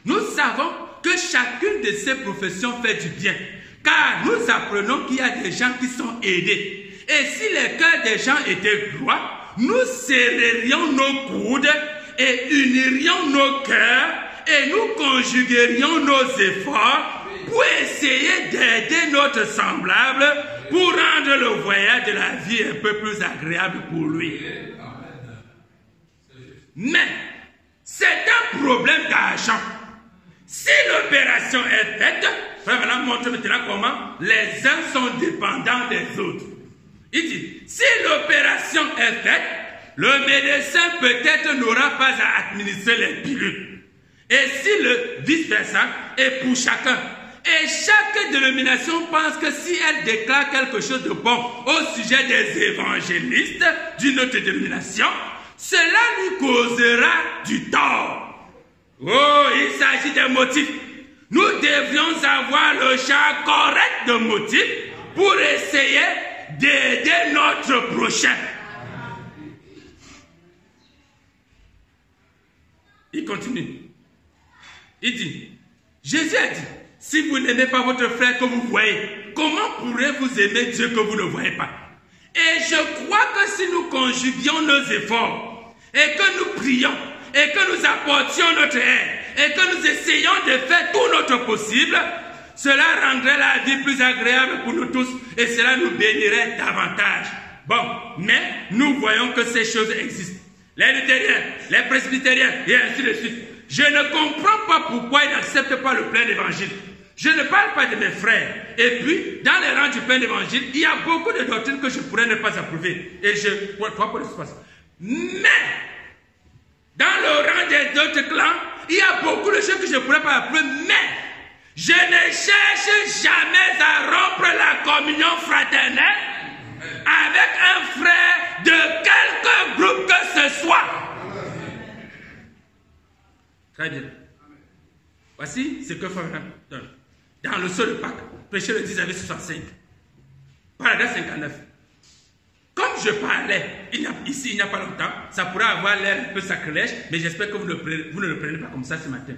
Nous savons que chacune de ces professions fait du bien, car nous apprenons qu'il y a des gens qui sont aidés. Et si les cœurs des gens étaient droits, nous serrerions nos coudes et unirions nos cœurs et nous conjuguerions nos efforts pour essayer d'aider notre semblable pour rendre le voyage de la vie un peu plus agréable pour lui. Mais c'est un problème d'argent. Si l'opération est faite, Frère Branham montre maintenant comment les uns sont dépendants des autres. Il dit, si l'opération est faite, le médecin peut-être n'aura pas à administrer les pilules. Et si le vice-versa est pour chacun. Et chaque dénomination pense que si elle déclare quelque chose de bon au sujet des évangélistes d'une autre dénomination, cela lui causera du tort. Oh, il s'agit des motifs. Nous devrions avoir le genre correct de motifs pour essayer d'aider notre prochain. Il continue. Il dit, Jésus a dit, si vous n'aimez pas votre frère que vous voyez, comment pourrez-vous aimer Dieu que vous ne voyez pas? Et je crois que si nous conjuguions nos efforts et que nous prions, et que nous apportions notre aide, et que nous essayons de faire tout notre possible, cela rendrait la vie plus agréable pour nous tous et cela nous bénirait davantage. Bon, mais nous voyons que ces choses existent. Les luthériens, les presbytériens et ainsi de suite. Je ne comprends pas pourquoi ils n'acceptent pas le plein évangile. Je ne parle pas de mes frères. Et puis, dans les rangs du plein évangile, il y a beaucoup de doctrines que je pourrais ne pas approuver. Et toi, pour l'espace. Mais, dans le rang des autres clans, il y a beaucoup de choses que je ne pourrais pas approuver. Mais, je ne cherche jamais à rompre la communion fraternelle avec un frère de quelque groupe que ce soit. Très bien. Voici ce que Frère donne. Dans le sceau de Pâques, prêché le 1965, paragraphe 59. Comme je parlais ici il n'y a pas longtemps, ça pourrait avoir l'air un peu sacrilège, mais j'espère que vous ne le prenez pas comme ça ce matin.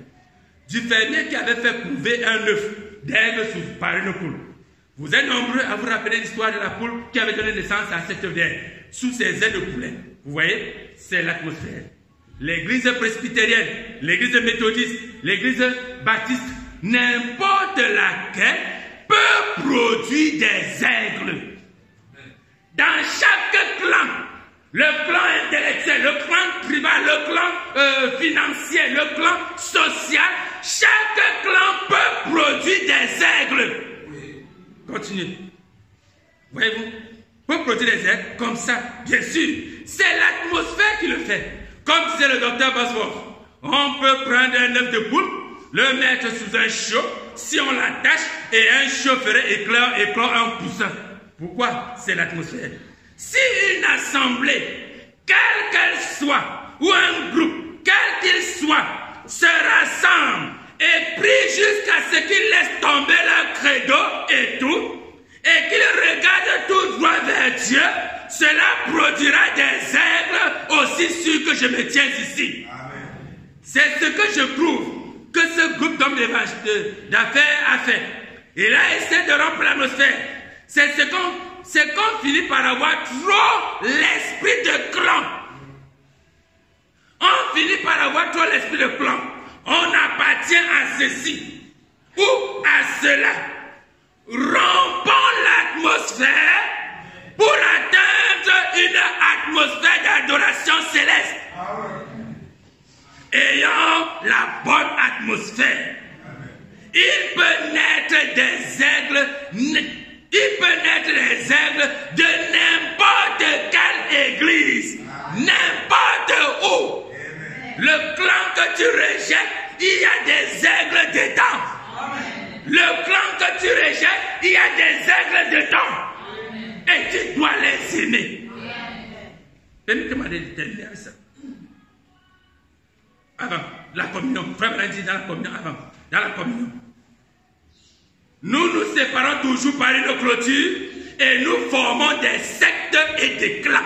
Du fermier qui avait fait couver un œuf d'aigle par une poule. Vous êtes nombreux à vous rappeler l'histoire de la poule qui avait donné naissance à cette œuf d'aigle, sous ses ailes de poulet. Vous voyez, c'est l'atmosphère. L'église presbytérienne, l'église méthodiste, l'église baptiste, n'importe laquelle peut produire des aigles. Dans chaque clan, le clan intellectuel, le clan tribal, le clan financier, le clan social, chaque clan peut produire des aigles. Continuez. Voyez-vous, peut produire des aigles comme ça, bien sûr. C'est l'atmosphère qui le fait. Comme disait le docteur Bosworth, on peut prendre un œuf de poule, le mettre sous un chaud, si on l'attache, et un chaud ferait éclore un poussin. Pourquoi? C'est l'atmosphère. Si une assemblée, quelle qu'elle soit, ou un groupe, quel qu'il soit, se rassemble et prie jusqu'à ce qu'ils laissent tomber leur credo et tout, et qu'ils regardent tout droit vers Dieu, cela produira des aigles aussi sûr que je me tiens ici. C'est ce que je prouve que ce groupe d'hommes d'affaires a fait. Il a essayé de rompre l'atmosphère. C'est qu'on finit par avoir trop l'esprit de clan. On finit par avoir trop l'esprit de clan. On appartient à ceci ou à cela. Rompons l'atmosphère pour atteindre une atmosphère d'adoration céleste. Ayons la bonne atmosphère. Il peut naître des aigles. Il peut naître des aigles de n'importe quelle église, n'importe où. Le clan que tu rejettes, il y a des aigles dedans. Le clan que tu rejettes, il y a des aigles dedans. Et tu dois les aimer. Permettez-moi de terminer avec ça. Avant la communion, frère m'a dit dans la communion, dans la communion. Nous nous séparons toujours par une clôture et nous formons des sectes et des clans.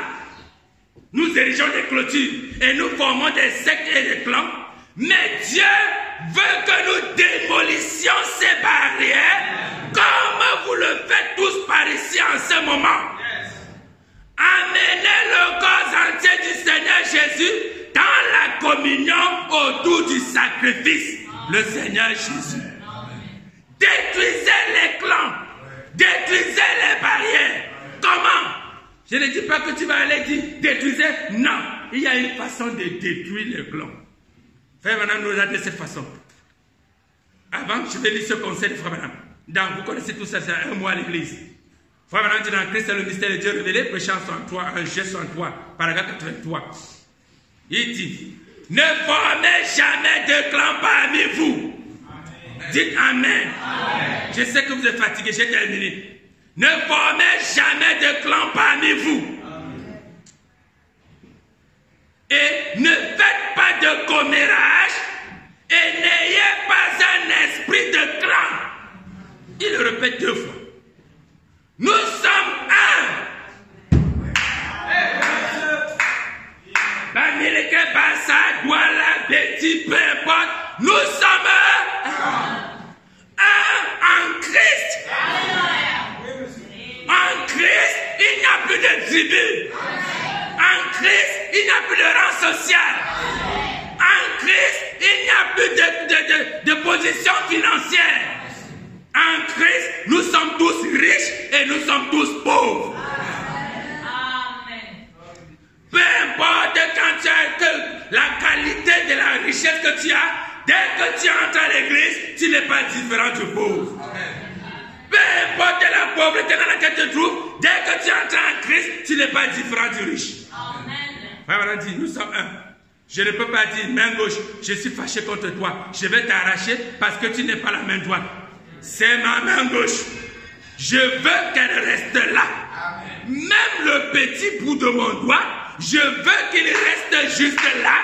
Nous érigeons des clôtures et nous formons des sectes et des clans. Mais Dieu veut que nous démolissions ces barrières comme vous le faites tous par ici en ce moment. Amenez le corps entier du Seigneur Jésus dans la communion autour du sacrifice. Le Seigneur Jésus. Détruisez les clans. Détruisez les barrières. Comment? Je ne dis pas que tu vas aller dire détruisez. Non. Il y a une façon de détruire les clans. Frère Madame nous a de cette façon. Avant, je vais lire ce conseil de Frère Madame. Donc, vous connaissez tout ça, c'est un mois à l'église. Frère Madame dit dans Christ, c'est le mystère de Dieu révélé, prêchant 63, un G 63, paragraphe 83. Il dit, ne formez jamais de clan parmi vous. Dites Amen. Amen. Je sais que vous êtes fatigué, j'ai terminé. Ne formez jamais de clan parmi vous. Amen. Et ne faites pas de commérage et n'ayez pas un esprit de clan. Il le répète 2 fois. Nous sommes un. Bamileke, Bassa, Douala, Betty, peu importe. Nous sommes un en Christ. En Christ, il n'y a plus de tribu. En Christ, il n'y a plus de rang sociale. En Christ, il n'y a plus de position financière. En Christ, nous sommes tous riches et nous sommes tous pauvres. Peu importe quand tu as la qualité de la richesse que tu as, dès que tu entres à l'église, tu n'es pas différent du pauvre. Peu importe la pauvreté dans laquelle tu te trouves, dès que tu entres en Christ, tu n'es pas différent du riche. Frère, on a dit, nous sommes un. Je ne peux pas dire, main gauche, je suis fâché contre toi, je vais t'arracher parce que tu n'es pas la main droite. C'est ma main gauche. Je veux qu'elle reste là. Même le petit bout de mon doigt, je veux qu'il reste juste là.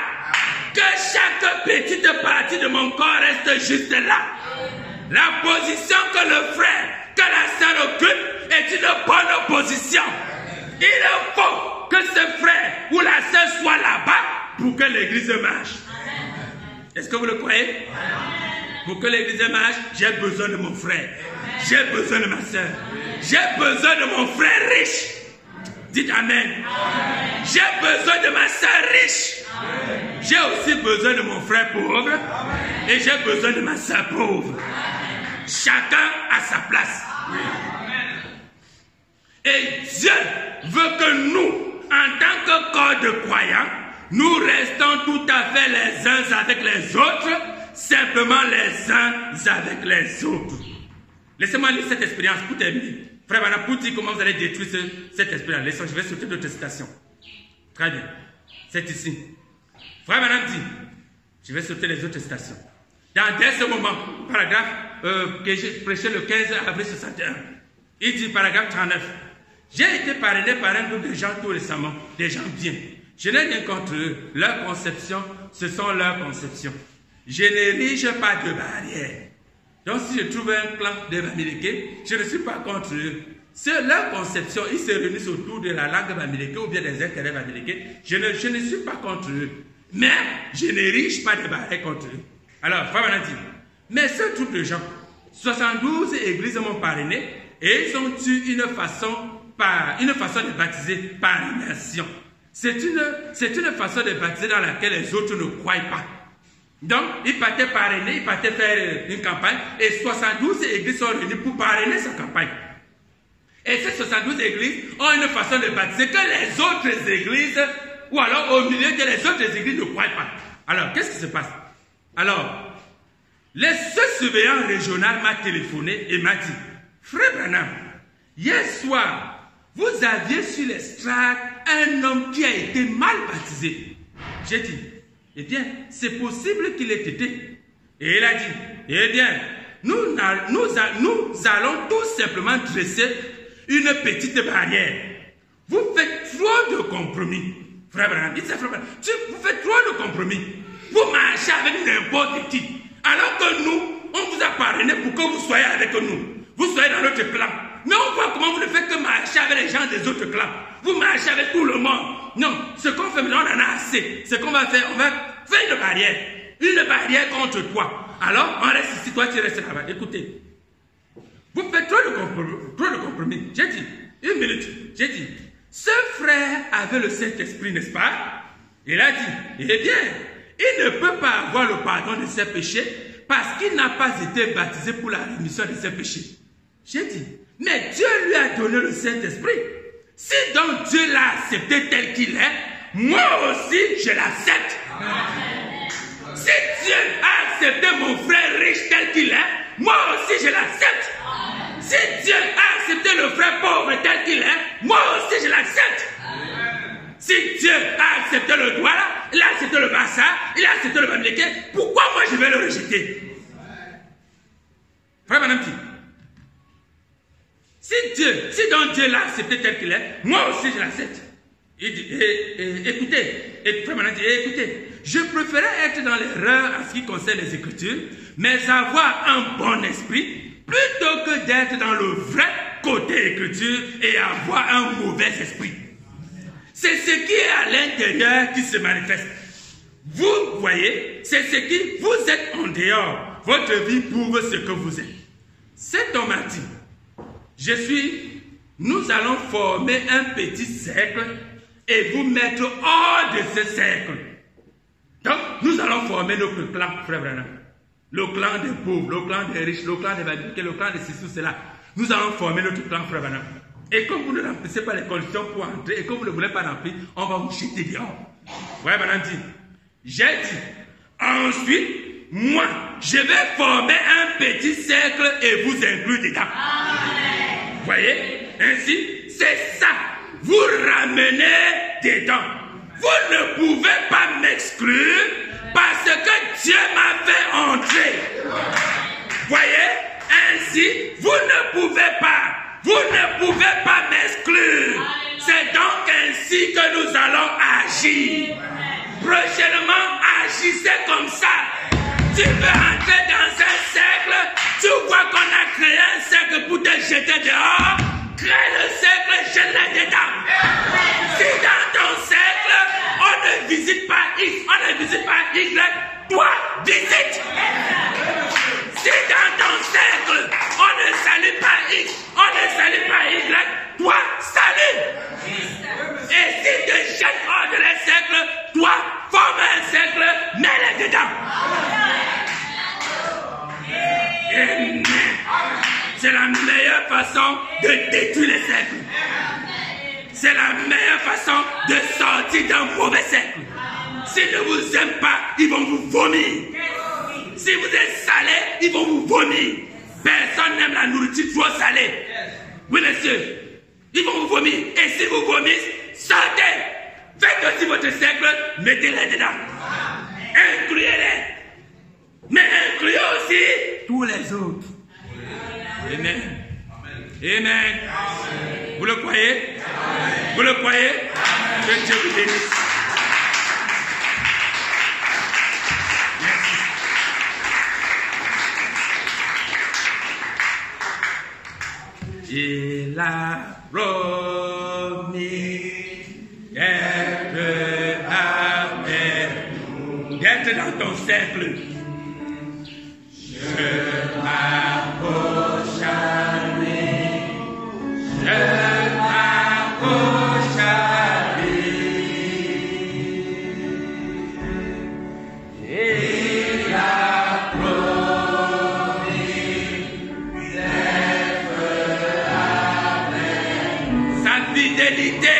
Que chaque petite partie de mon corps reste juste là. La position que le frère, que la sœur occupe est une bonne position. Il faut que ce frère ou la sœur soit là-bas pour que l'église marche. Est-ce que vous le croyez? Pour que l'église marche, j'ai besoin de mon frère. J'ai besoin de ma sœur. J'ai besoin de mon frère riche. Dites Amen. J'ai besoin de ma sœur riche. J'ai aussi besoin de mon frère pauvre. Et j'ai besoin de ma sœur pauvre. Chacun à sa place. Et Dieu veut que nous, en tant que corps de croyants, nous restons tout à fait les uns avec les autres, simplement les uns avec les autres. Laissez-moi lire cette expérience pour terminer. Frère Branham, pour dire comment vous allez détruire cette expérience. Laissez-moi, je vais sauter d'autres citations. Très bien. C'est ici. Frère Branham dit, je vais sauter les autres citations. Dès ce moment, paragraphe que j'ai prêché le 15 avril 61, il dit, paragraphe 39, j'ai été parrainé par un groupe de gens tout récemment, des gens bien. Je n'ai rien contre eux. Leur conception, ce sont leurs conceptions. Je n'érige pas de barrière. Donc si je trouve un clan de Bamileke, je ne suis pas contre eux. C'est leur conception, ils se réunissent autour de la langue Bamileke ou bien des intérêts Bamileke. Je ne suis pas contre eux. Mais je n'érige pas de barrière contre eux. Alors, Frère Branham dit, mais ce groupe de gens, 72 églises m'ont parrainé et ils ont eu une façon de baptiser par immersion. C'est une façon de baptiser dans laquelle les autres ne croient pas. Donc, ils partaient parrainer, ils partaient faire une campagne et 72 églises sont réunies pour parrainer sa campagne. Et ces 72 églises ont une façon de baptiser que les autres églises, ou alors au milieu que les autres églises ne croient pas. Alors, qu'est-ce qui se passe? Alors, ce surveillant régional m'a téléphoné et m'a dit, Frère Branham, hier soir, vous aviez sur l'estrade un homme qui a été mal baptisé. J'ai dit, eh bien, c'est possible qu'il ait été. Et il a dit, eh bien, nous allons tout simplement dresser une petite barrière. Vous faites trop de compromis. Frère Branham, vous faites trop de compromis. Vous marchez avec n'importe qui. Alors que nous, on vous a parrainé pour que vous soyez avec nous. Vous soyez dans notre clan. Mais on voit comment vous ne faites que marcher avec les gens des autres clans. Vous marchez avec tout le monde. Non, ce qu'on fait maintenant, on en a assez. Ce qu'on va faire, on va faire une barrière. Une barrière contre toi. Alors, on reste ici, toi tu restes là-bas. Écoutez. Vous faites trop de compromis. J'ai dit, une minute, j'ai dit, ce frère avait le Saint-Esprit, n'est-ce pas? Il a dit, eh bien, il ne peut pas avoir le pardon de ses péchés parce qu'il n'a pas été baptisé pour la rémission de ses péchés. J'ai dit, mais Dieu lui a donné le Saint-Esprit. Si donc Dieu l'a accepté tel qu'il est, moi aussi je l'accepte. Si Dieu a accepté mon frère riche tel qu'il est, moi aussi je l'accepte. Si Dieu a accepté le frère pauvre tel qu'il est, moi aussi je l'accepte. Si Dieu a accepté le doigt là, il a accepté le bassa, il a accepté le bamileke, pourquoi moi je vais le rejeter? Frère Branham dit, si donc Dieu l'a accepté tel qu'il est, moi aussi je l'accepte. Il dit, écoutez, Frère Branham dit, écoutez, je préférais être dans l'erreur en ce qui concerne les Écritures, mais avoir un bon esprit, plutôt que d'être dans le vrai côté Écriture et avoir un mauvais esprit. C'est ce qui est à l'intérieur qui se manifeste. Vous voyez, c'est ce qui vous êtes en dehors. Votre vie prouve ce que vous êtes. Cet homme a dit, nous allons former un petit cercle et vous mettre hors de ce cercle. Donc, nous allons former notre clan, frère Branham. Le clan des pauvres, le clan des riches, le clan des valides, le clan de ceci ou cela. Nous allons former notre clan, frère Branham. Et comme vous ne remplissez pas les conditions pour entrer, et comme vous ne voulez pas remplir, on va vous jeter dehors. Ouais, Branham dit. J'ai dit. Ensuite, moi, je vais former un petit cercle et vous inclure dedans. Amen. Voyez? Ainsi, c'est ça. Vous ramenez dedans. Vous ne pouvez pas m'exclure parce que Dieu m'a fait entrer. Voyez? Ainsi, vous ne pouvez pas m'exclure. C'est donc ainsi que nous allons agir. Prochainement, agissez comme ça. Tu veux entrer dans un cercle, tu vois qu'on a créé un cercle pour te jeter dehors. Crée le cercle, jette-le dedans. Si dans ton cercle, on ne visite pas X, on ne visite pas Y, toi, visite. Si dans ton cercle, on ne salue pas X, on ne salue pas Y, toi, salue. Et si tu jettes hors de les cercles, toi, forme un cercle, mets-le dedans. Amen. C'est la meilleure façon de détruire les cercles. C'est la meilleure façon de sortir d'un mauvais cercle. S'ils ne vous aiment pas, ils vont vous vomir. Si vous êtes salé, ils vont vous vomir. Personne n'aime la nourriture trop salée. Oui, monsieur. Ils vont vous vomir. Et si vous vomissez, sortez. Faites aussi votre cercle, mettez-les dedans. Incluez-les. Mais incluez aussi tous les autres. Amen. Amen. Vous le croyez? Vous le croyez? Que Dieu vous bénisse. Il a promis d'être avec nous, d'être dans ton cercle. Je m'approche à lui, je m'approche à lui. Il a promis d'être avec nous. Sa fidélité,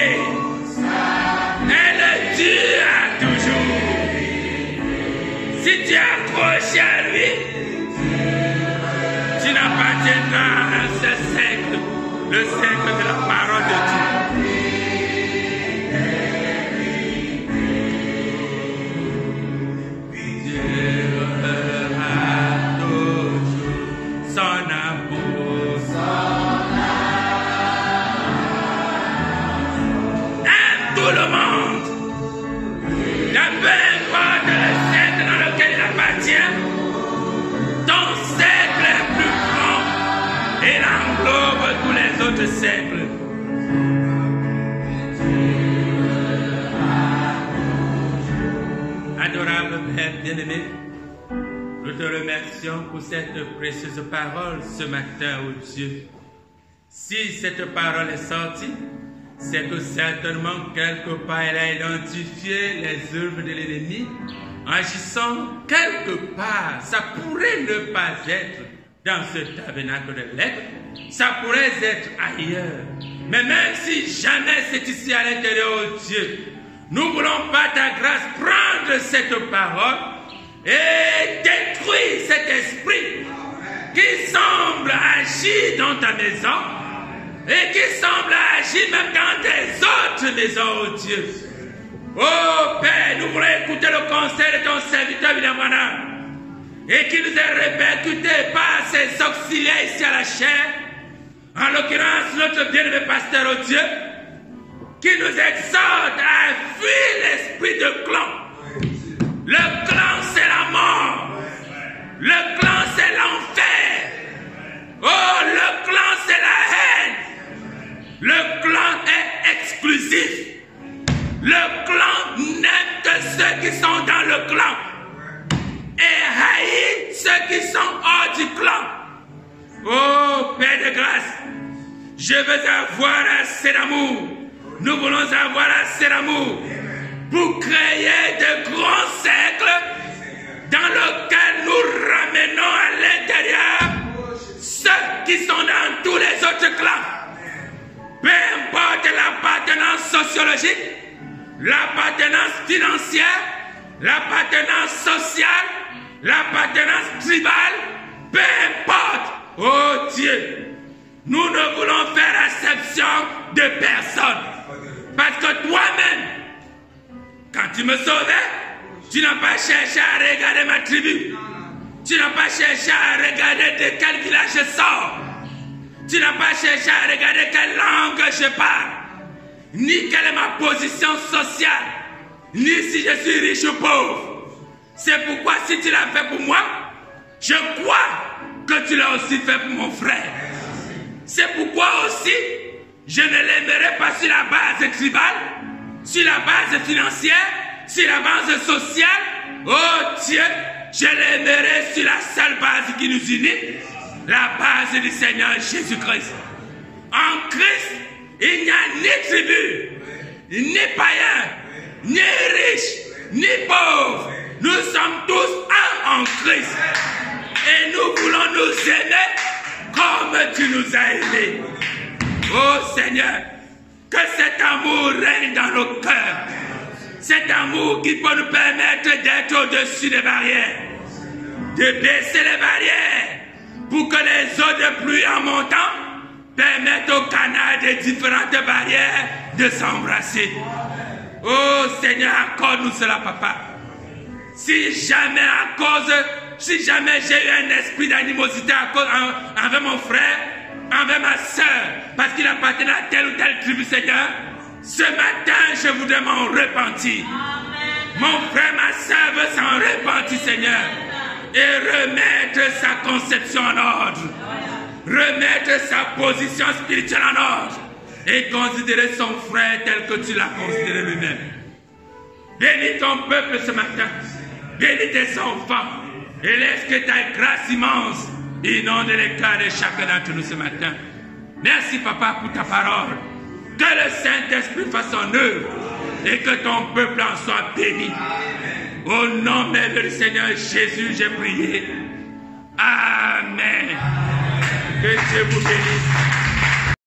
elle dure toujours. Si tu es accroché à lui, tu n'appartiendras à ce cercle, le cercle de la parole de Dieu. Dieu fera toujours son amour, aime tout le monde, peu importe le cercle dans lequel il appartient. Ton cercle est plus grand et il englobe tous les autres cercles. Adorable Père bien-aimé, nous te remercions pour cette précieuse parole ce matin, ô Dieu. Si cette parole est sortie, c'est que certainement quelque part elle a identifié les œuvres de l'ennemi. Agissant quelque part, ça pourrait ne pas être dans ce tabernacle de lettres, ça pourrait être ailleurs. Mais même si jamais c'est ici à l'intérieur, oh Dieu, nous voulons par ta grâce prendre cette parole et détruire cet esprit qui semble agir dans ta maison et qui semble agir même dans tes autres maisons, oh Dieu. Oh Père, nous voulons écouter le conseil de ton serviteur William Branham et qui nous est répercuté par ses auxiliaires ici à la chair, en l'occurrence notre bien-aimé pasteur, oh Dieu, qui nous exhorte à fuir l'esprit de clan. Le clan, c'est la mort. Le clan, c'est l'enfer. Oh, le clan, c'est la haine. Le clan est exclusif. Le clan n'aime que ceux qui sont dans le clan et haït ceux qui sont hors du clan. Oh, Père de grâce, je veux avoir assez d'amour Nous voulons avoir assez d'amour pour créer de grands cercles dans lesquels nous ramenons à l'intérieur ceux qui sont dans tous les autres clans. Peu importe l'appartenance sociologique, l'appartenance financière, l'appartenance sociale, l'appartenance tribale, peu importe. Oh Dieu, nous ne voulons faire exception de personne. Parce que toi-même, quand tu me sauvais, tu n'as pas cherché à regarder ma tribu. Tu n'as pas cherché à regarder de quel village je sors. Tu n'as pas cherché à regarder quelle langue je parle. Ni quelle est ma position sociale. Ni si je suis riche ou pauvre. C'est pourquoi si tu l'as fait pour moi, je crois que tu l'as aussi fait pour mon frère. C'est pourquoi aussi, je ne l'aimerai pas sur la base tribale, sur la base financière, sur la base sociale. Oh Dieu, je l'aimerai sur la seule base qui nous unit, la base du Seigneur Jésus-Christ. En Christ, il n'y a ni tribu, ni païen, ni riche, ni pauvre. Nous sommes tous un en Christ. Et nous voulons nous aimer comme tu nous as aimés. Oh Seigneur, que cet amour règne dans nos cœurs. Cet amour qui peut nous permettre d'être au-dessus des barrières. De baisser les barrières pour que les eaux de pluie en montant permettent au canal des différentes barrières de s'embrasser. Oh Seigneur, accorde-nous cela, Papa. Si jamais j'ai eu un esprit d'animosité envers mon frère, envers ma soeur, parce qu'il appartenait à telle ou telle tribu, Seigneur, ce matin, je voudrais m'en repentir. Mon frère, ma soeur veut s'en repentir, Seigneur, et remettre sa conception en ordre, remettre sa position spirituelle en ordre, et considérer son frère tel que tu l'as considéré lui-même. Bénis ton peuple ce matin, bénis tes enfants, et laisse que ta grâce immense inonde les cœurs de chacun d'entre nous ce matin. Merci, Papa, pour ta parole. Que le Saint-Esprit fasse son œuvre et que ton peuple en soit béni. Au nom même du Seigneur Jésus, j'ai prié. Amen. Que Dieu vous bénisse.